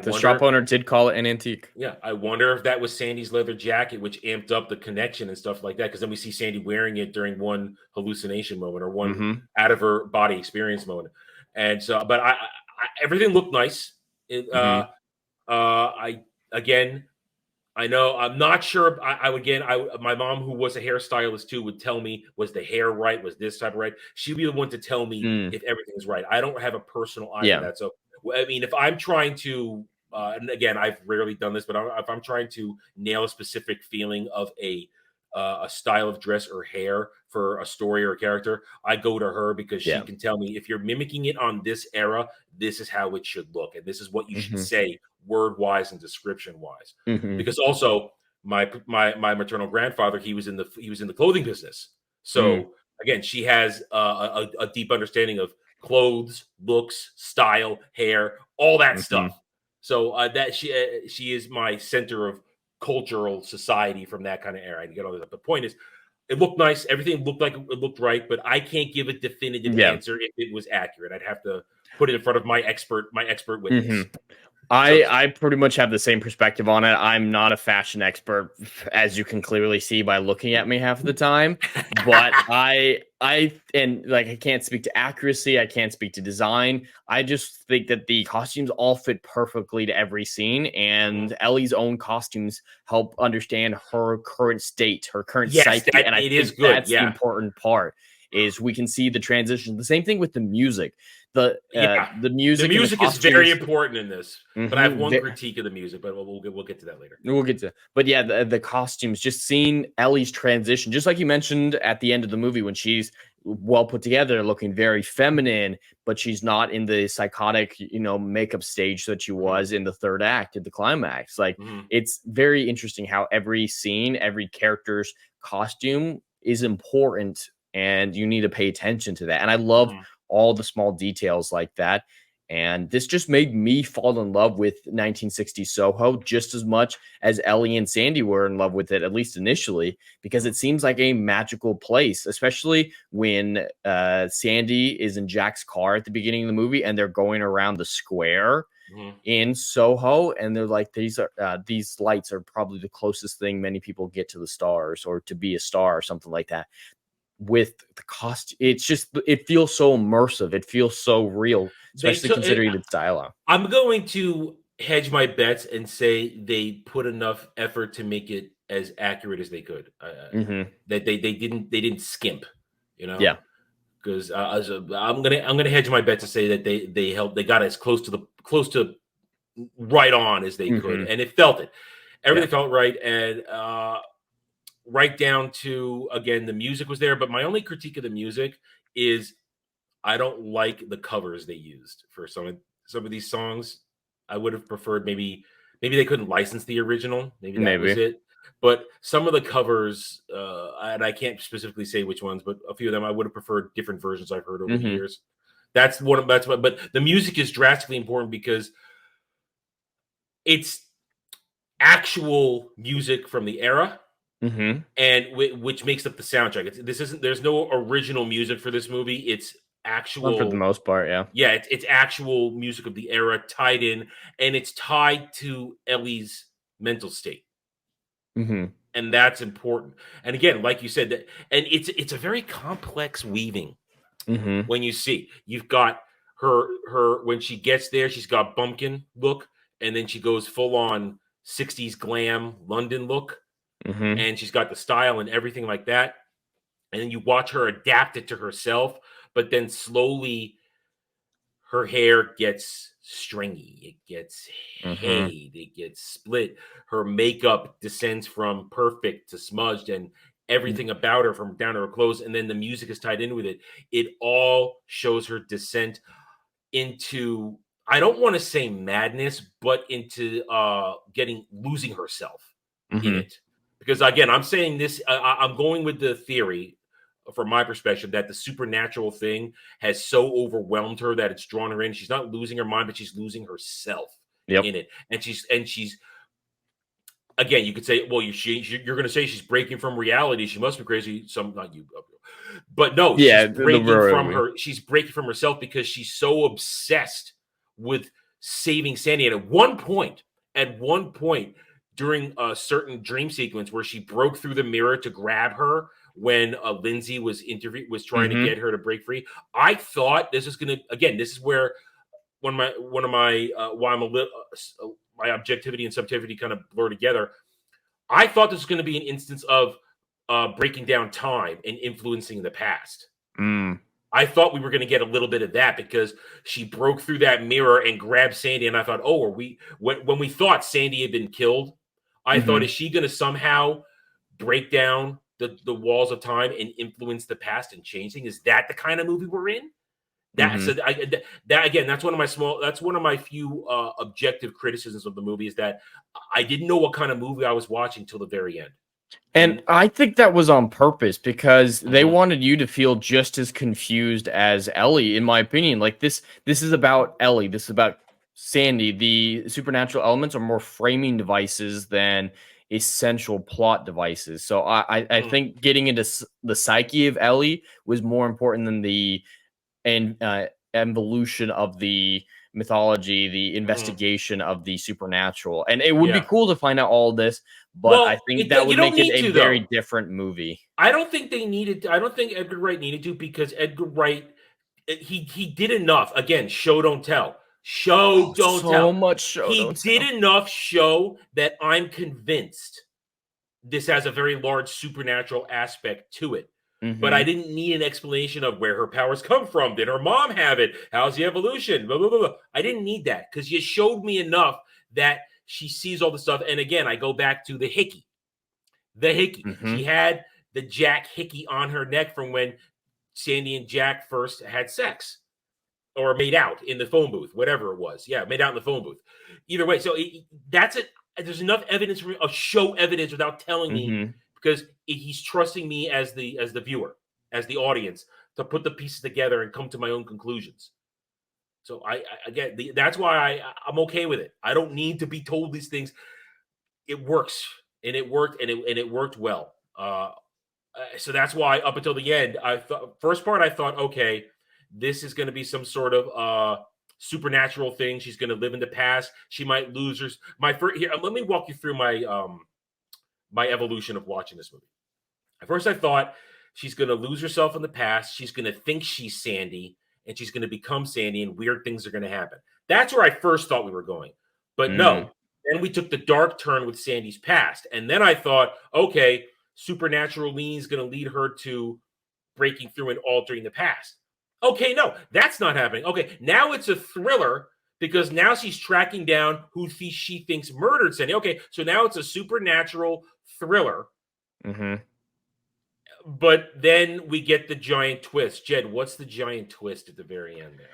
The shop owner did call it an antique.
Yeah, I wonder if that was Sandy's leather jacket, which amped up the connection and stuff like that. Because then we see Sandy wearing it during one hallucination moment or one out of her body experience moment. And so, but I everything looked nice. I know I'm not sure. My mom, who was a hairstylist too, would tell me, was the hair right? Was this type of right? She'd be the one to tell me if everything is right. I don't have a personal eye to that. So, I mean, if I'm trying to, and again, I've rarely done this, but if I'm trying to nail a specific feeling of a style of dress or hair for a story or a character, I go to her because she can tell me, if you're mimicking it on this era, this is how it should look, and this is what you should say word wise and description wise. Because also my maternal grandfather, he was in the clothing business, so again, she has a deep understanding of clothes, looks, style, hair, all that stuff. So that she is my center of cultural society from that kind of era. I get all that. The point is, it looked nice. Everything looked like it looked right, but I can't give a definitive answer if it was accurate. I'd have to put it in front of my expert witness.
I pretty much have the same perspective on it. I'm not a fashion expert, as you can clearly see by looking at me half of the time. But I can't speak to accuracy. I can't speak to design. I just think that the costumes all fit perfectly to every scene, and Ellie's own costumes help understand her current state, her current psyche. And I think that's the important part. Is we can see the transition. The same thing with the music. The music
is very important in this. But I have one critique of the music, but we'll get to that later.
We'll get to. But yeah, the costumes, just seeing Ellie's transition, just like you mentioned at the end of the movie when she's well put together, looking very feminine, but she's not in the psychotic, makeup stage that she was in the third act, at the climax. Like it's very interesting how every scene, every character's costume is important. And you need to pay attention to that. And I love all the small details like that. And this just made me fall in love with 1960s Soho just as much as Ellie and Sandy were in love with it, at least initially, because it seems like a magical place, especially when Sandy is in Jack's car at the beginning of the movie and they're going around the square in Soho. And they're like, these lights are probably the closest thing many people get to the stars or to be a star or something like that. With the cost, it feels so immersive. It feels so real, especially considering its dialogue.
I'm going to hedge my bets and say they put enough effort to make it as accurate as they could. That they didn't skimp,
Yeah.
Because I'm gonna hedge my bet to say that they got as close to right on as they could, and it felt it. Everything felt right, and right down to, again, the music was there. But my only critique of the music is I don't like the covers they used for some of these songs. I would have preferred maybe they couldn't license the original. Maybe that was it. But some of the covers, and I can't specifically say which ones, but a few of them I would have preferred different versions I've heard over the years. But the music is drastically important because it's actual music from the era. And which makes up the soundtrack. There's no original music for this movie. It's actual,
for the most part.
It's actual music of the era tied in, and it's tied to Ellie's mental state. And that's important. And again, like you said, and it's a very complex weaving. When you've got her when she gets there, she's got bumpkin look, and then she goes full on 60s glam London look, and she's got the style and everything like that. And then you watch her adapt it to herself, but then slowly her hair gets stringy, it gets hayed, it gets split. Her makeup descends from perfect to smudged, and everything about her from down to her clothes, and then the music is tied in with it. It all shows her descent into, I don't want to say madness, but into losing herself in it. Because again, I'm saying this, I'm going with the theory from my perspective that the supernatural thing has so overwhelmed her that it's drawn her in. She's not losing her mind, but she's losing herself in it. And she's again, you could say, well, you're going to say she's breaking from reality. She must be crazy. Not you, but no, she's breaking from herself because she's so obsessed with saving Sandy. And at one point during a certain dream sequence where she broke through the mirror to grab her when Lindsay was trying to get her to break free, I thought this is going to, again, this is where my objectivity and subjectivity kind of blur together. I thought this was going to be an instance of breaking down time and influencing the past. I thought we were going to get a little bit of that because she broke through that mirror and grabbed Sandy. And I thought, when we thought Sandy had been killed, I thought, is she going to somehow break down the walls of time and influence the past and change things? Is that the kind of movie we're in? That's one of my few objective criticisms of the movie, is that I didn't know what kind of movie I was watching till the very end.
And I think that was on purpose because they wanted you to feel just as confused as Ellie, in my opinion. Like this is about Ellie. This is about Sandy. The supernatural elements are more framing devices than essential plot devices. So I think getting into the psyche of Ellie was more important than the evolution of the mythology, the investigation of the supernatural. And it would be cool to find out all this, but I think that would make it a very different movie.
I don't think they needed to. I don't think Edgar Wright needed to, because Edgar Wright, he did enough. Again, show don't tell. Show don't tell.
So much show.
He did enough show that I'm convinced this has a very large supernatural aspect to it. But I didn't need an explanation of where her powers come from. Did her mom have it? How's the evolution? Blah, blah, blah, blah. I didn't need that because you showed me enough that she sees all the stuff. And again, I go back to the hickey. She had the Jack hickey on her neck from when Sandy and Jack first had sex or made out in the phone booth, whatever it was. Yeah, made out in the phone booth. Either way, so that's it. There's enough evidence of show evidence without telling me, because he's trusting me as the viewer, as the audience, to put the pieces together and come to my own conclusions. So that's why I'm okay with it. I don't need to be told these things. It works, and it worked, and it worked well. So that's why up until the end, I thought okay, this is going to be some sort of supernatural thing. She's going to live in the past. She might lose her. Let me walk you through my evolution of watching this movie. At first, I thought she's going to lose herself in the past. She's going to think she's Sandy, and she's going to become Sandy, and weird things are going to happen. That's where I first thought we were going. But no. Then we took the dark turn with Sandy's past. And then I thought, okay, supernatural lean is going to lead her to breaking through and altering the past. Okay, no, that's not happening. Okay, now it's a thriller, because now she's tracking down who she thinks murdered Sandy. Okay, so now it's a supernatural thriller. But then we get the giant twist. Jed, what's the giant twist at the very end there?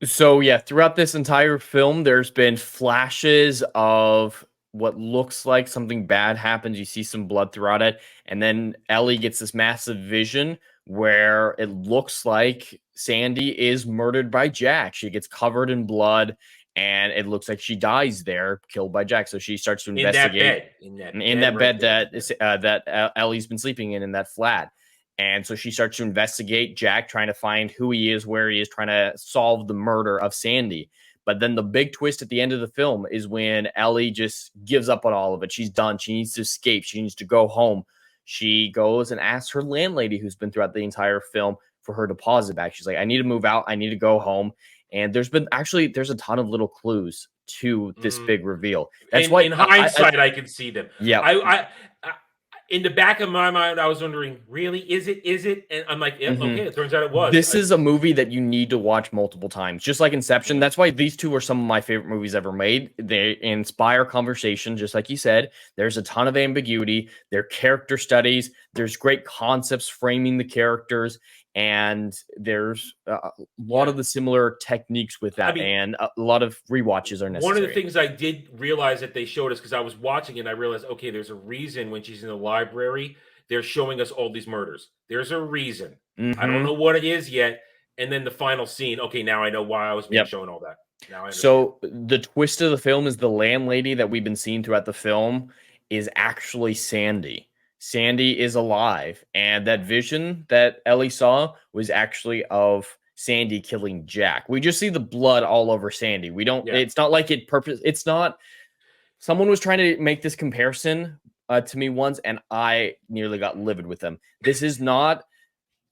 So yeah, throughout this entire film, there's been flashes of what looks like something bad happens. You see some blood throughout it. And then Ellie gets this massive vision where it looks like Sandy is murdered by Jack. She gets covered in blood, and it looks like she dies there, killed by Jack. So she starts to investigate in that bed that Ellie's been sleeping in that flat. And so she starts to investigate Jack, trying to find who he is, where he is, trying to solve the murder of Sandy. But then the big twist at the end of the film is when Ellie just gives up on all of it. She's done. She needs to escape. She needs to go home. She goes and asks her landlady, who's been throughout the entire film, for her deposit back. She's like, I need to move out. I need to go home. And there's a ton of little clues to this big reveal. That's why
in hindsight, I can see them.
Yeah.
I in the back of my mind, I was wondering, really, is it? And I'm like, yeah, okay. It turns out it was.
This is a movie that you need to watch multiple times, just like Inception. That's why these two are some of my favorite movies ever made. They inspire conversation, just like you said. There's a ton of ambiguity. They're character studies. There's great concepts framing the characters, and there's a lot of the similar techniques with that, and a lot of rewatches are necessary.
One of the things I did realize that they showed us, because I was watching it and I realized, okay, there's a reason when she's in the library, they're showing us all these murders. There's a reason. I don't know what it is yet. And then the final scene, okay, now I know why I was being shown all that. Now I understand.
So the twist of the film is the landlady that we've been seeing throughout the film is actually Sandy. Sandy is alive, and that vision that Ellie saw was actually of Sandy killing Jack. We just see the blood all over Sandy. We don't. It's not like it's not. Someone was trying to make this comparison to me once, and I nearly got livid with them. This is not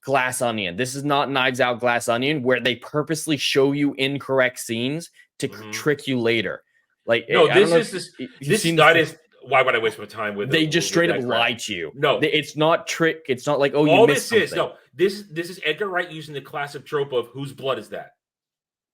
Glass Onion. This is not Knives Out Glass Onion, where they purposely show you incorrect scenes to trick you later. Like,
no, this is why would I waste my time with?
They just straight up lie to you.
No,
it's not trick. It's not like, oh,
all
you missed
this
something.
is this is Edgar Wright using the classic trope of whose blood is that?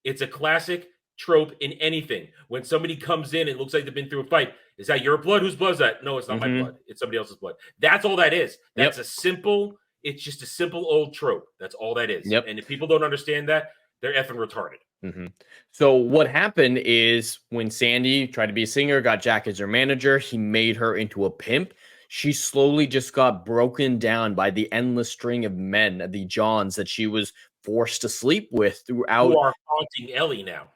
It's a classic trope in anything. When somebody comes in and looks like they've been through a fight, is that your blood? Whose blood is that? No, it's not my blood. It's somebody else's blood. That's all that is. That's a simple. It's just a simple old trope. That's all that is. And if people don't understand that, they're effing retarded.
So what happened is when Sandy tried to be a singer, got Jack as her manager, he made her into a pimp. She slowly just got broken down by the endless string of men, the Johns that she was forced to sleep with throughout.
Who are haunting Ellie now.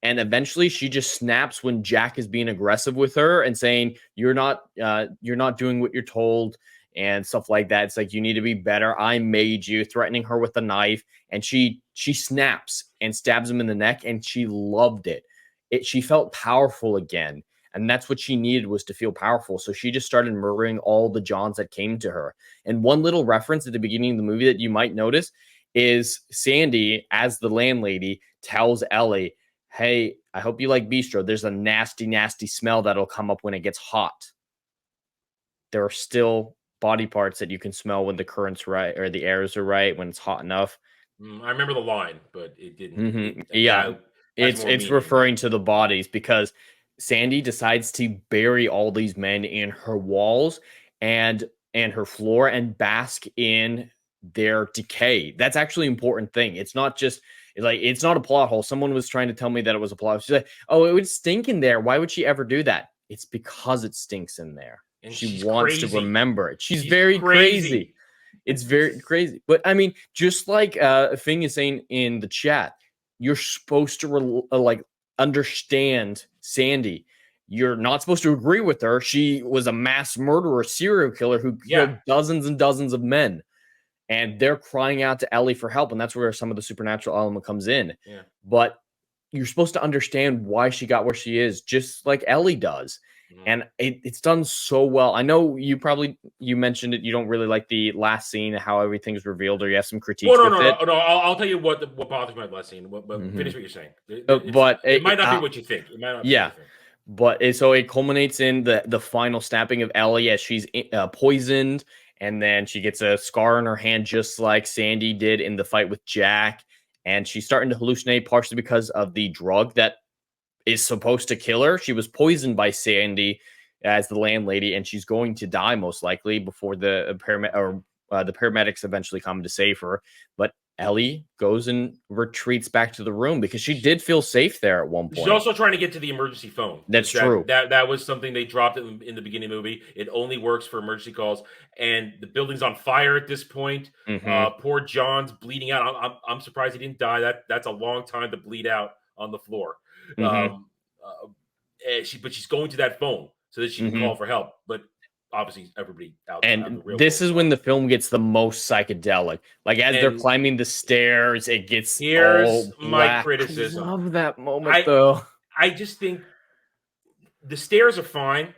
And eventually she just snaps when Jack is being aggressive with her and saying, you're not doing what you're told and stuff like that. It's like, you need to be better. I made you, threatening her with a knife. And she snaps and stabs him in the neck, and she loved it. She felt powerful again. And that's what she needed, was to feel powerful. So she just started murdering all the Johns that came to her. And one little reference at the beginning of the movie that you might notice is Sandy, as the landlady, tells Ellie, hey, I hope you like bistro. There's a nasty, nasty smell that'll come up when it gets hot. There are still body parts that you can smell when the current's right or the airs are right, when it's hot enough.
I remember the line, but it didn't.
It's referring to the bodies, because Sandy decides to bury all these men in her walls and her floor and bask in their decay. That's actually an important thing. It's not just like, it's not a plot hole. Someone was trying to tell me that it was a plot hole. She's like, oh, it would stink in there. Why would she ever do that? It's because it stinks in there. And she wants to remember it. She's very crazy. It's very crazy. But I mean, just like Fing is saying in the chat, you're supposed to understand Sandy. You're not supposed to agree with her. She was a mass murderer, serial killer who killed dozens and dozens of men. And they're crying out to Ellie for help. And that's where some of the supernatural element comes in. But you're supposed to understand why she got where she is, just like Ellie does. And it's done so well. I know you mentioned it. You don't really like the last scene, how everything's revealed, or you have some critiques with it.
No. I'll tell you what bothers me about the last scene. But finish what you're saying. It might not be what you think. It might not be what you think.
But so it culminates in the final snapping of Ellie as she's poisoned, and then she gets a scar on her hand, just like Sandy did in the fight with Jack. And she's starting to hallucinate, partially because of the drug that is supposed to kill her. She was poisoned by Sandy as the landlady, and she's going to die most likely before the paramedics eventually come to save her. But Ellie goes and retreats back to the room because she did feel safe there at one point.
She's also trying to get to the emergency phone.
That's true.
That was something they dropped in the beginning of the movie. It only works for emergency calls, and the building's on fire at this point. Poor John's bleeding out. I'm surprised he didn't die. That's a long time to bleed out on the floor. But she's going to that phone so that she can call for help. But obviously, everybody out there.
And this is when the film gets the most psychedelic. Like as they're climbing the stairs, it gets
here's
all
my
black.
criticism.
I love that moment though.
I just think the stairs are fine.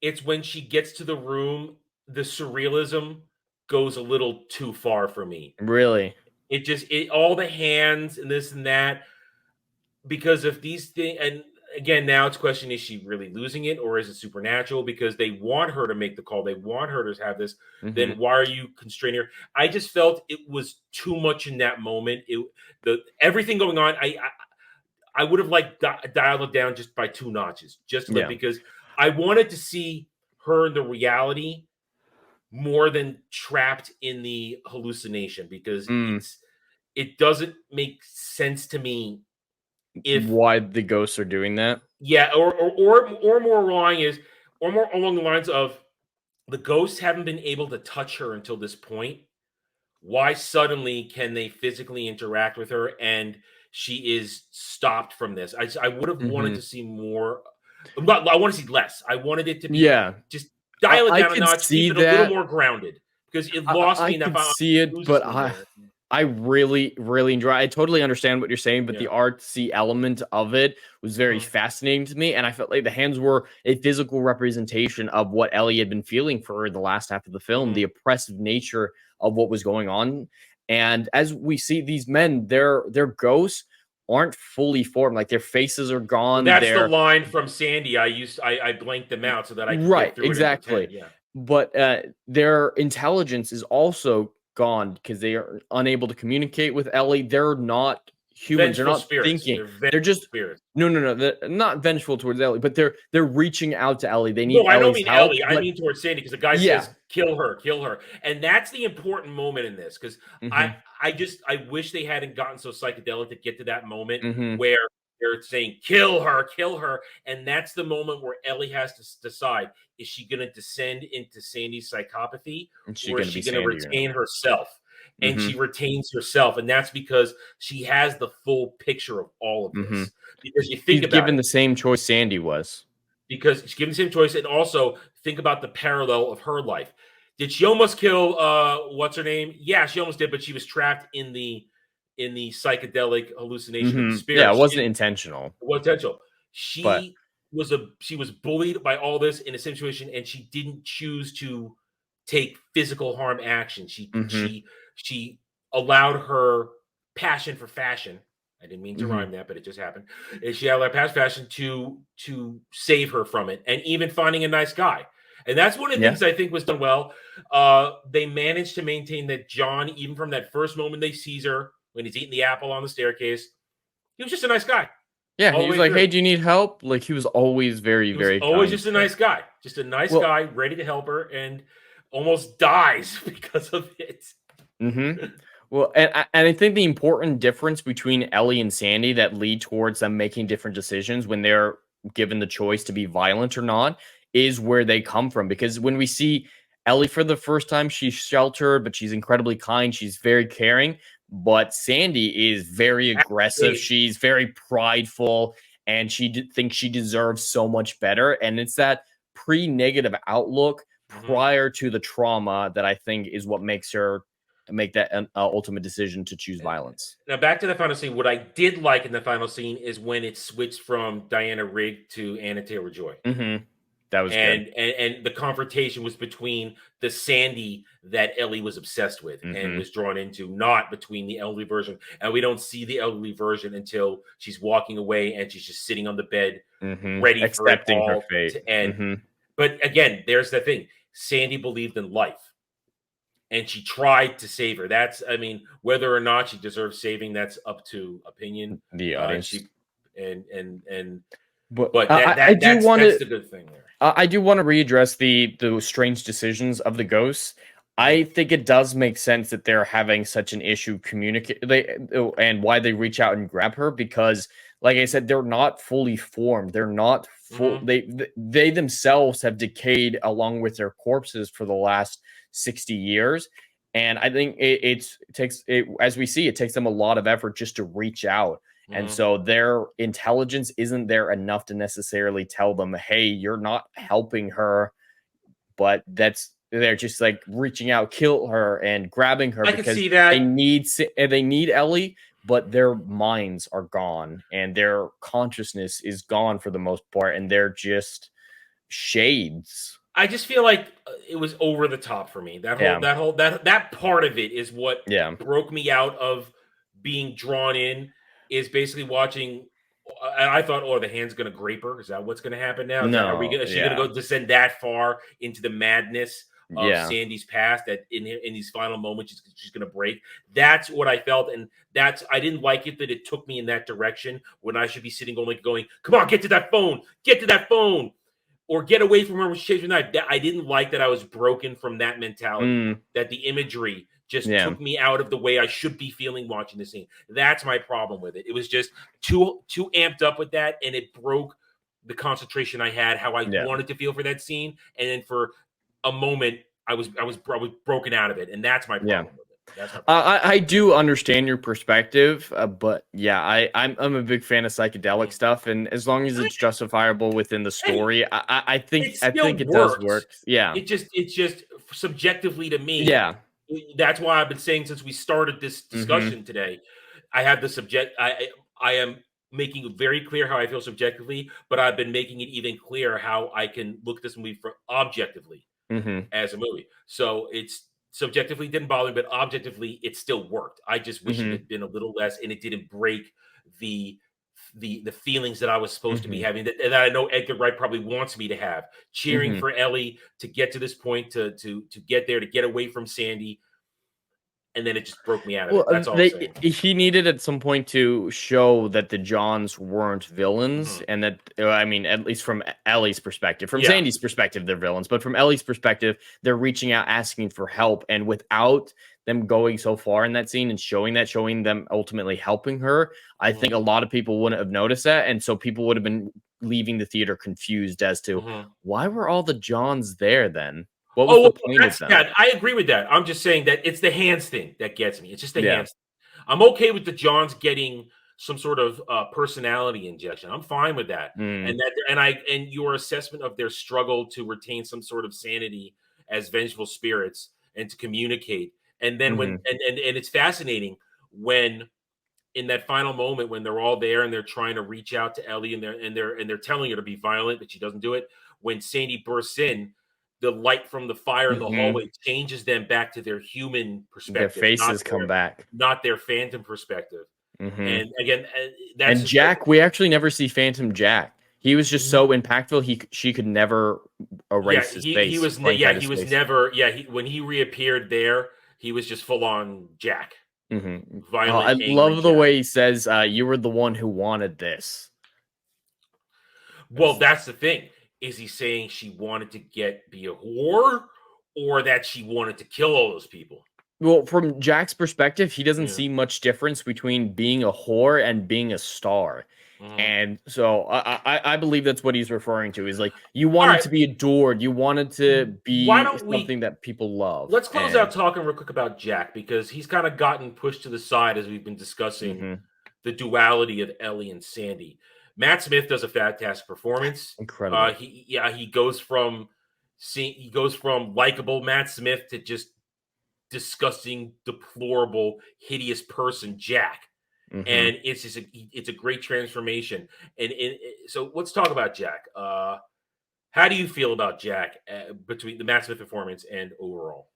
It's when she gets to the room, the surrealism goes a little too far for me.
Really?
It all the hands and this and that, because of these things. And again, now it's question, is she really losing it or is it supernatural? Because they want her to make the call. They want her to have this. Then why are you constraining her? I just felt it was too much in that moment. Everything going on, I would have dialed it down just by 2 notches, because I wanted to see her in the reality more than trapped in the hallucination, because it doesn't make sense to me
why the ghosts are doing that.
Yeah, or more along the lines of the ghosts haven't been able to touch her until this point. Why suddenly can they physically interact with her and she is stopped from this? I would have wanted to see more. I want to see less. I wanted it to be just dial it down a notch, keep it a little more grounded, because it lost me in that.
I could see it, but I really, really enjoy it. I totally understand what you're saying, but the artsy element of it was very fascinating to me. And I felt like the hands were a physical representation of what Ellie had been feeling for the last half of the film, the oppressive nature of what was going on. And as we see these men, their ghosts aren't fully formed. Like their faces are gone.
Well, that's the line from Sandy. I blanked them out so that I could get through
exactly.
It in 10.
But their intelligence is also gone because they are unable to communicate with Ellie. They're not humans. They're not thinking. They're just spirits. No. They're not vengeful towards Ellie, but they're reaching out to Ellie. They need.
No, I don't mean
help,
Ellie. I mean towards Sandy, because the guy says, "Kill her," and that's the important moment in this. Because I wish they hadn't gotten so psychedelic to get to that moment where they're saying, "Kill her," and that's the moment where Ellie has to decide: is she going to descend into Sandy's psychopathy, or is she going to retain herself? And she retains herself, and that's because she has the full picture of all of this. Because you think about
given the same choice Sandy was,
because she's given the same choice, and also think about the parallel of her life. Did she almost kill what's her name? Yeah, she almost did, but she was trapped in the psychedelic hallucination of the spirit.
Yeah, it wasn't intentional.
It wasn't intentional. She was bullied by all this in a situation, and she didn't choose to take physical harm action. She allowed her passion for fashion. I didn't mean to rhyme that, but it just happened. And she allowed her passion to save her from it, and even finding a nice guy. And that's one of the things I think was done well. They managed to maintain that John, even from that first moment they sees her when he's eating the apple on the staircase, he was just a nice guy.
Yeah, he was like, "Hey, do you need help?" Like he was always very
always just a nice guy, just a nice guy, ready to help her, and almost dies because of it.
Well, and I think the important difference between Ellie and Sandy that lead towards them making different decisions when they're given the choice to be violent or not is where they come from. Because when we see Ellie for the first time, she's sheltered, but she's incredibly kind. She's very caring. But Sandy is very aggressive. She's very prideful, and she thinks she deserves so much better. And it's that pre-negative outlook prior to the trauma that I think is what makes her make that ultimate decision to choose violence.
Now, back to the final scene. What I did like in the final scene is when it switched from Diana Rigg to Anna Taylor-Joy.
That was good.
And the confrontation was between the Sandy that Ellie was obsessed with and was drawn into, not between the elderly version. And we don't see the elderly version until she's walking away and she's just sitting on the bed, ready
accepting
for it all
her fate.
to end. But again, there's the thing. Sandy believed in life, and she tried to save her. That's, I mean, whether or not she deserves saving, that's up to opinion.
The audience.
But that's the good thing there.
I do want to readdress the strange decisions of the ghosts. I think it does make sense that they're having such an issue and why they reach out and grab her, because, like I said, they're not fully formed. They're not full. They themselves have decayed along with their corpses for the last 60 years. And I think it takes, as we see, it takes them a lot of effort just to reach out. And so their intelligence isn't there enough to necessarily tell them, hey, you're not helping her, but they're just like reaching out, kill her and grabbing her.
I can see that.
They need Ellie, but their minds are gone and their consciousness is gone for the most part. And they're just shades
I just feel like it was over the top for me. That part of it is what broke me out of being drawn in. Is basically watching. I thought, oh, the hand's going to grape her. Is that what's going to happen now? Is she going to go descend that far into the madness of Sandy's past that in these final moments she's going to break? That's what I felt, and I didn't like it that it took me in that direction when I should be sitting going, come on, get to that phone, or get away from her when she chasing the knife. I didn't like that I was broken from that mentality. That the imagery just took me out of the way I should be feeling watching the scene. That's my problem with it. It was just too amped up with that, and it broke the concentration I had, how I wanted to feel for that scene. And then for a moment, I was broken out of it, and that's my problem with it.
I do understand your perspective, but I'm a big fan of psychedelic stuff, and as long as it's justifiable within the story, I think it does work. Yeah,
it's just subjectively to me.
Yeah,
that's why I've been saying since we started this discussion today, I have the subject. I am making it very clear how I feel subjectively, but I've been making it even clearer how I can look at this movie for objectively as a movie. So it's subjectively didn't bother me, but objectively it still worked. I just wish it had been a little less, and it didn't break the feelings that I was supposed to be having, that I know Edgar Wright probably wants me to have, cheering for Ellie to get to this point, to get there, to get away from Sandy. And then it just broke me out of it. That's all I'm saying.
He needed at some point to show that the Johns weren't villains, and that, I mean, at least from Ellie's perspective, from Sandy's perspective, they're villains, but from Ellie's perspective, they're reaching out, asking for help, and without them going so far in that scene and showing them ultimately helping her, I think a lot of people wouldn't have noticed that, and so people would have been leaving the theater confused as to why were all the Johns there then? What was the point of that?
I agree with that. I'm just saying that it's the hands thing that gets me. It's just the hands thing. I'm okay with the Johns getting some sort of personality injection. I'm fine with that. And your assessment of their struggle to retain some sort of sanity as vengeful spirits and to communicate. And then when it's fascinating when in that final moment when they're all there and they're trying to reach out to Ellie and they're telling her to be violent, but she doesn't do it. When Sandy bursts in, the light from the fire in the hallway changes them back to their human perspective.
Their faces come back,
not their phantom perspective. And again,
Jack, we actually never see Phantom Jack. He was just so impactful. She could never erase his face.
He was never. When he reappeared there, he was just full on Jack. Violent.
I love the way he says, "You were the one who wanted this."
Well, that's the thing. Is he saying she wanted to be a whore, or that she wanted to kill all those people?
Well, from Jack's perspective, he doesn't see much difference between being a whore and being a star. And so I believe that's what he's referring to. Is like, you wanted to be adored. You wanted to be something that people love.
Let's close out talking real quick about Jack, because he's kind of gotten pushed to the side as we've been discussing the duality of Ellie and Sandy. Matt Smith does a fantastic performance.
Incredible.
He goes from likable Matt Smith to just disgusting, deplorable, hideous person Jack. And it's a great transformation. So let's talk about Jack. How do you feel about Jack between the Matt Smith performance and overall?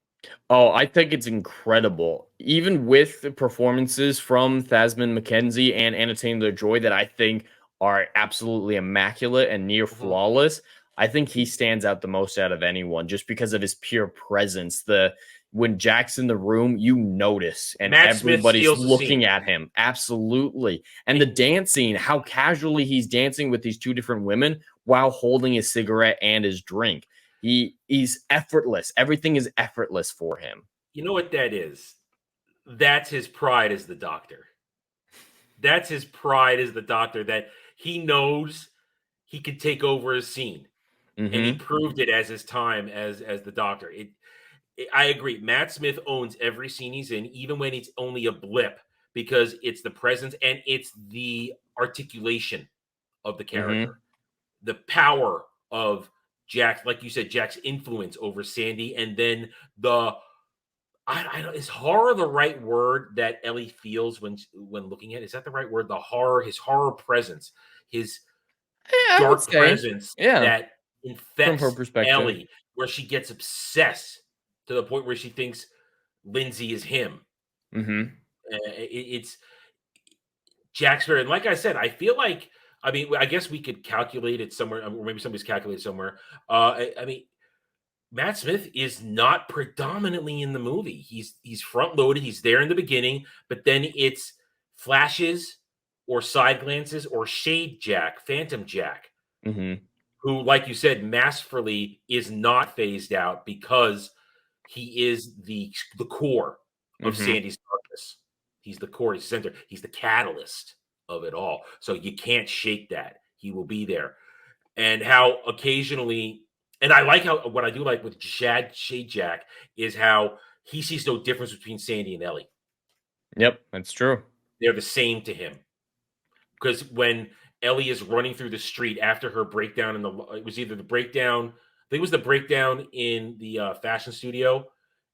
Oh, I think it's incredible. Even with the performances from Thasmin McKenzie and Anna Taylor-Joy that I think are absolutely immaculate and near flawless, I think he stands out the most out of anyone just because of his pure presence. When Jack's in the room, you notice, and everybody's looking at him. Absolutely. And the dancing, how casually he's dancing with these two different women while holding his cigarette and his drink. He's effortless. Everything is effortless for him.
You know what that is? That's his pride as the Doctor. That's his pride as the Doctor, that he knows he could take over a scene. And he proved it as his time as the Doctor. I agree. Matt Smith owns every scene he's in, even when it's only a blip, because it's the presence and it's the articulation of the character. The power of Jack, like you said, Jack's influence over Sandy, and then I don't, is horror the right word that Ellie feels when looking at it? Is that the right word? The horror, his horror presence, his dark presence that infects Ellie where she gets obsessed to the point where she thinks Lindsay is him.
Mm-hmm.
It's Jack Sparrow. And like I said, I feel like, I mean, I guess we could calculate it somewhere, or maybe somebody's calculated somewhere. I mean, Matt Smith is not predominantly in the movie. He's front loaded. He's there in the beginning, but then it's flashes or side glances or Shade Jack, Phantom Jack,
Mm-hmm.
who, like you said, masterfully is not phased out because he is the core of
Mm-hmm.
Sandy's darkness. He's the core, he's the center, he's the catalyst of it all. So you can't shake that. He will be there. And how occasionally, and I like how, what I do like with Shade Jack is how he sees no difference between Sandy and Ellie.
Yep, that's true.
They're the same to him. Because when Ellie is running through the street after her breakdown it was either the breakdown, I think it was the breakdown in the fashion studio,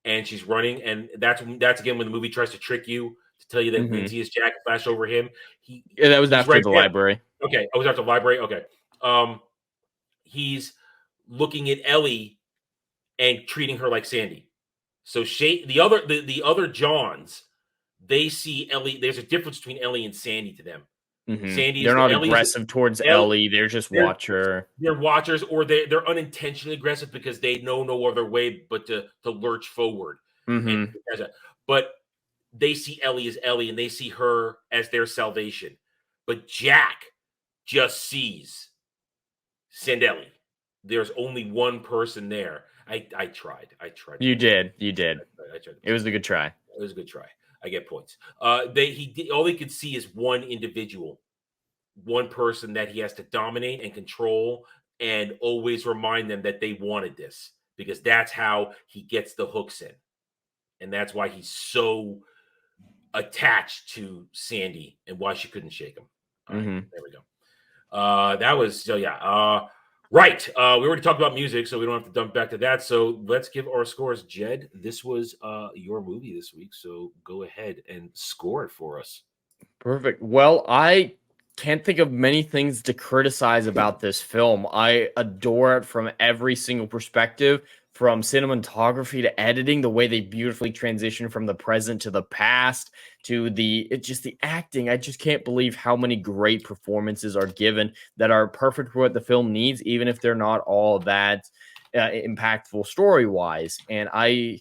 and she's running, and that's again when the movie tries to trick you to tell you that Lindsay is Jack, flash over him.
Yeah, that was after
right
the
there.
library.
Okay, I was after the library. Okay, he's looking at Ellie and treating her like Sandy. So the other Johns, they see Ellie. There's a difference between Ellie and Sandy to them.
Mm-hmm.
Sandy,
they're not aggressive towards Ellie. They're just watcher.
They're watchers, or they're unintentionally aggressive because they know no other way but to lurch forward.
Mm-hmm.
But they see Ellie as Ellie, and they see her as their salvation. But Jack just sees Sandelli. There's only one person there. I tried.
You did. I tried. It was a good try.
It was a good try. I get points. All they could see is one individual, one person that he has to dominate and control, and always remind them that they wanted this, because that's how he gets the hooks in, and that's why he's so attached to Sandy and why she couldn't shake him. All right, there we go. That was so yeah. Right. We already talked about music, so we don't have to dump back to that. So let's give our scores. Jed, this was your movie this week, so go ahead and score it for us.
Perfect. Well, I can't think of many things to criticize about this film. I adore it from every single perspective, from cinematography to editing, the way they beautifully transition from the present to the past, to the acting. I just can't believe how many great performances are given that are perfect for what the film needs, even if they're not all that impactful story-wise. And I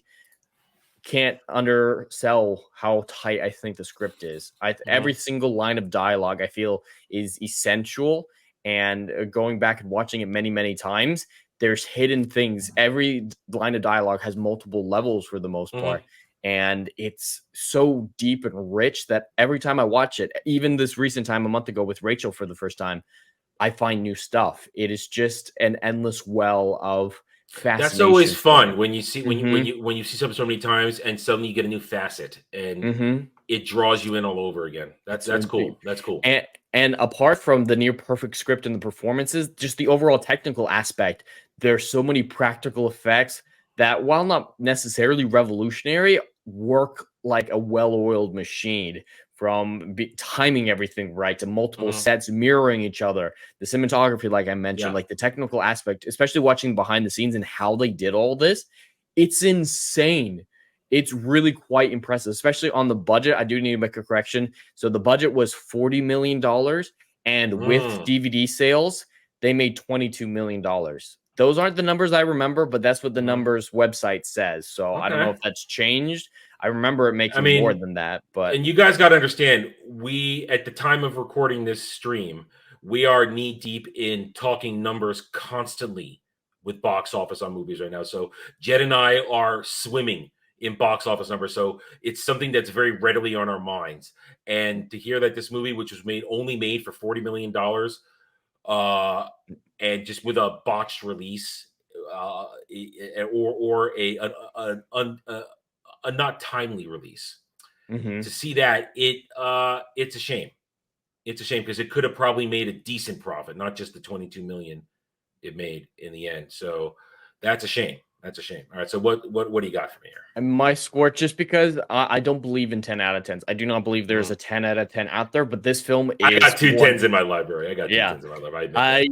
can't undersell how tight I think the script is. Every single line of dialogue I feel is essential, and going back and watching it many, many times, there's hidden things. Every line of dialogue has multiple levels for the most part. And it's so deep and rich that every time I watch it, even this recent time a month ago with Rachel for the first time, I find new stuff. It is just an endless well of fascination.
That's always fun when you see when you see something so many times and suddenly you get a new facet, and it draws you in all over again. That's cool. That's cool.
And apart from the near perfect script and the performances, just the overall technical aspect, there's so many practical effects that, while not necessarily revolutionary, work like a well-oiled machine, from timing everything right to multiple sets mirroring each other. The cinematography, like I mentioned, like the technical aspect, especially watching behind the scenes and how they did all this, it's insane. It's really quite impressive, especially on the budget. I do need to make a correction. So the budget was $40 million, and with DVD sales, they made $22 million. Those aren't the numbers I remember, but that's what the numbers website says. So I don't know if that's changed. I remember it making more than that. But
and you guys got to understand, we, at the time of recording this stream, we are knee deep in talking numbers constantly with box office on movies right now. So Jed and I are swimming in box office numbers. So it's something that's very readily on our minds. And to hear that this movie, which was only made for $40 million, and just with a botched release, or a not timely release, to see that, it's a shame. It's a shame, because it could have probably made a decent profit, not just the 22 million it made in the end. So that's a shame. That's a shame. All right. So what do you got for me here?
And my score, just because I don't believe in 10 out of 10s. I do not believe there's a 10 out of 10 out there, but this film is.
I got two 10s in my library. I got two 10s in my library.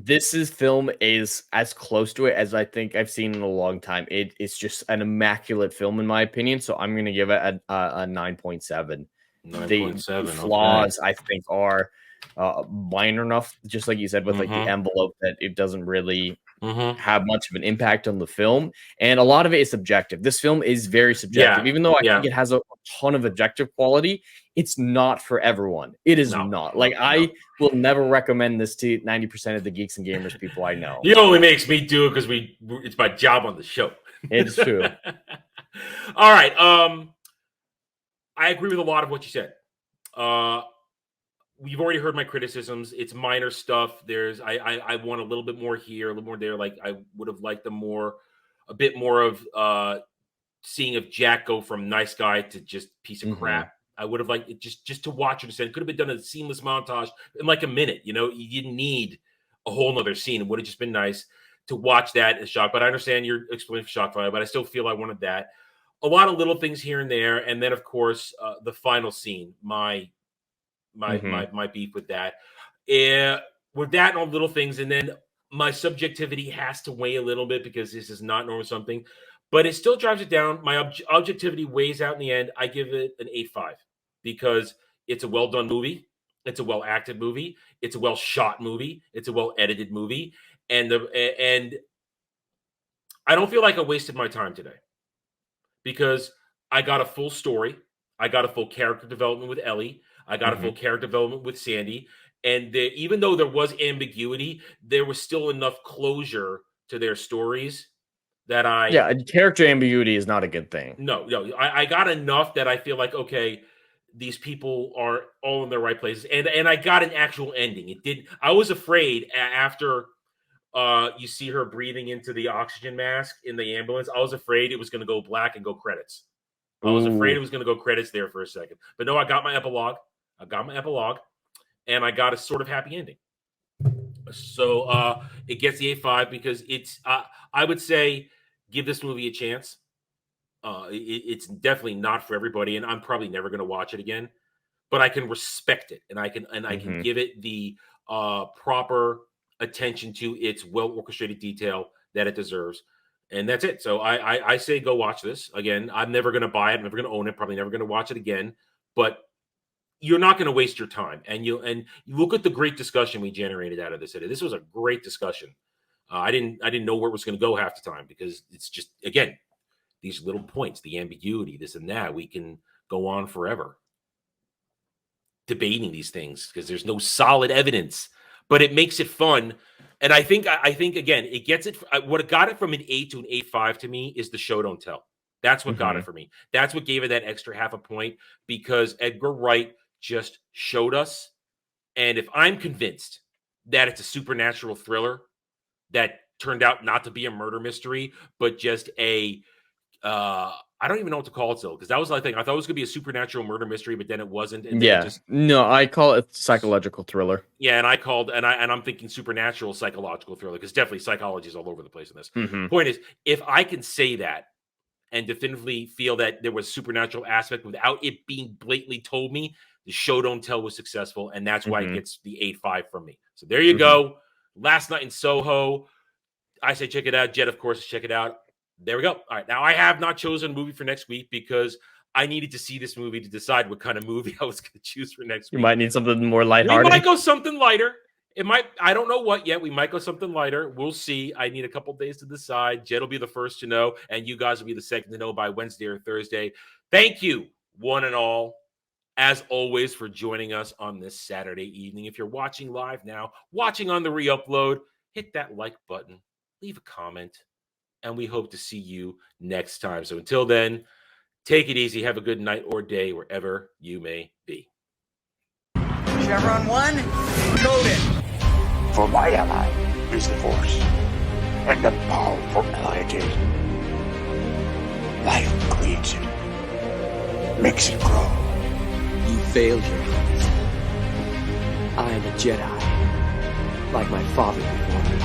This film is as close to it as I think I've seen in a long time. It's just an immaculate film in my opinion. So I'm going to give it a 9.7.
9.7.
The flaws I think are minor enough, just like you said, with like the envelope, that it doesn't really have much of an impact on the film, and a lot of it is subjective. This film is very subjective, even though I think it has a ton of objective quality. It's not for everyone. It is not. Like I will never recommend this to 90% of the geeks and gamers people I know.
He only makes me do it because it's my job on the show.
It's true.
All right. I agree with a lot of what you said. We've already heard my criticisms. It's minor stuff. I want a little bit more here, a little more there. Like I would have liked a bit more of seeing if Jack go from nice guy to just piece of crap. I would have liked it just to watch it. It could have been done a seamless montage in like a minute. You know, you didn't need a whole nother scene. It would have just been nice to watch that as shock. But I understand you're explaining for shock value, but I still feel I wanted that. A lot of little things here and there, and then of course the final scene. My beef with that. With that and all the little things, and then my subjectivity has to weigh a little bit because this is not normal something, but it still drives it down. My objectivity weighs out in the end. I give it an 8.5 because it's a well done movie, it's a well acted movie, it's a well shot movie, it's a well edited movie, and I don't feel like I wasted my time today because I got a full story, I got a full character development with Ellie. I got a full character development with Sandy. And even though there was ambiguity, there was still enough closure to their stories that
character ambiguity is not a good thing.
No, I got enough that I feel like, okay, these people are all in the right places. And I got an actual ending. It did. I was afraid after you see her breathing into the oxygen mask in the ambulance. I was afraid it was going to go black and go credits. I was afraid it was going to go credits there for a second. But no, I got my epilogue. And I got a sort of happy ending. So it gets the 8.5 because it's, I would say, give this movie a chance. It's definitely not for everybody, and I'm probably never going to watch it again. But I can respect it, and I can give it the proper attention to its well orchestrated detail that it deserves. And that's it. So I say go watch this. Again, I'm never going to buy it. I'm never going to own it. Probably never going to watch it again. But you're not going to waste your time. And you look at the great discussion we generated out of this. This was a great discussion. I didn't know where it was going to go half the time because it's just, again, these little points, the ambiguity, this and that. We can go on forever debating these things because there's no solid evidence, but it makes it fun. And I think again, it gets it. What got it from an 8 to an 8.5 to me is the show don't tell. That's what got it for me. That's what gave it that extra half a point because Edgar Wright just showed us. And if I'm convinced that it's a supernatural thriller that turned out not to be a murder mystery, but just a I don't even know what to call it still, because that was the thing. I thought it was gonna be a supernatural murder mystery, but then it wasn't. And
no, I call it psychological thriller.
Yeah, and I'm thinking supernatural psychological thriller because definitely psychology is all over the place in this. Point is, if I can say that and definitively feel that there was a supernatural aspect without it being blatantly told me, the show don't tell was successful, and that's why it gets the 8.5 from me. So there you go. Last Night in Soho. I say check it out. Jed, of course, check it out. There we go. All right. Now, I have not chosen a movie for next week because I needed to see this movie to decide what kind of movie I was going to choose for next week.
You might need something more lighthearted.
We might go something lighter. It might. I don't know what yet. We might go something lighter. We'll see. I need a couple days to decide. Jed will be the first to know, and you guys will be the second to know by Wednesday or Thursday. Thank you, one and all, as always, for joining us on this Saturday evening. If you're watching live now, watching on the Reupload, hit that like button, leave a comment. And we hope to see you next time. So until then, take it easy. Have a good night or day wherever you may be.
Chevron 1, coded.
For my ally is the Force, and the powerful ally it is. Life creates it, makes it grow.
You failed your quest. I am a Jedi, like my father before me.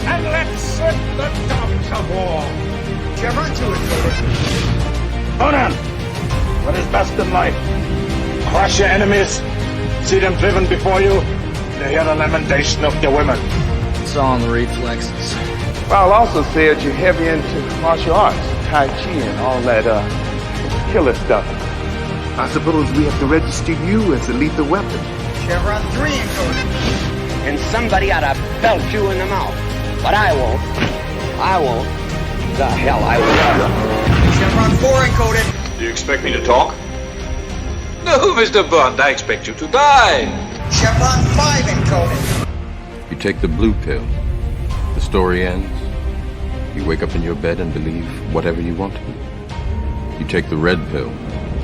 And let's set the dogs of war.
Chevron 2 is coded.
Conan, what is best in life. Crush your enemies, see them driven before you, to hear the lamentation of your women.
It's all in the reflexes.
I'll also say that you're heavy into martial arts, Tai Chi and all that, killer stuff. I suppose we have to register you as a lethal weapon.
Chevron 3 encoded.
And somebody ought to belt you in the mouth. But I won't. I won't. The hell I will.
Chevron 4 encoded.
Do you expect me to talk? No, Mr. Bond, I expect you to die.
Chevron 5 encoded.
You take the blue pill. The story ends. You wake up in your bed and believe whatever you want to. You take the red pill.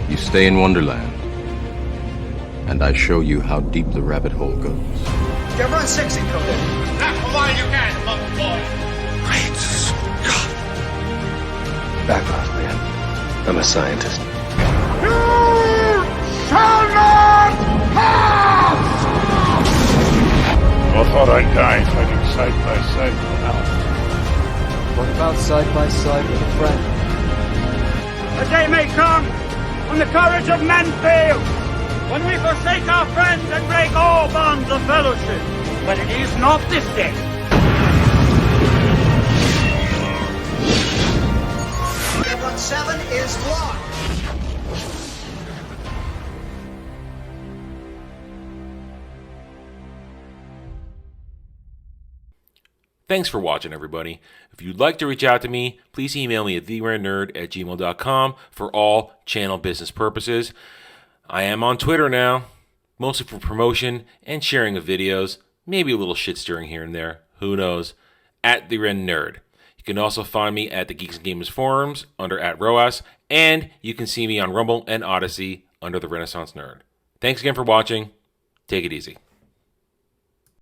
You stay in Wonderland. And I show you how deep the rabbit hole goes.
Chevron 6 encoded.
That's why you can't, little boy.
Great Scott. Back off, man. I'm a scientist.
You shall not pass! I thought I'd die fighting side by side with an elf.
What about side by side with a friend?
A day may come when the courage of men fails, when we forsake our friends and break all bonds of fellowship. But it is not this day.
Chevron 7 is locked.
Thanks for watching, everybody. If you'd like to reach out to me, please email me at theranernerd@gmail.com for all channel business purposes. I am on Twitter now, mostly for promotion and sharing of videos, maybe a little shit stirring here and there, who knows, @theranernerd. You can also find me at the Geeks and Gamers forums under @ROAS, and you can see me on Rumble and Odyssey under the Renaissance Nerd. Thanks again for watching. Take it easy.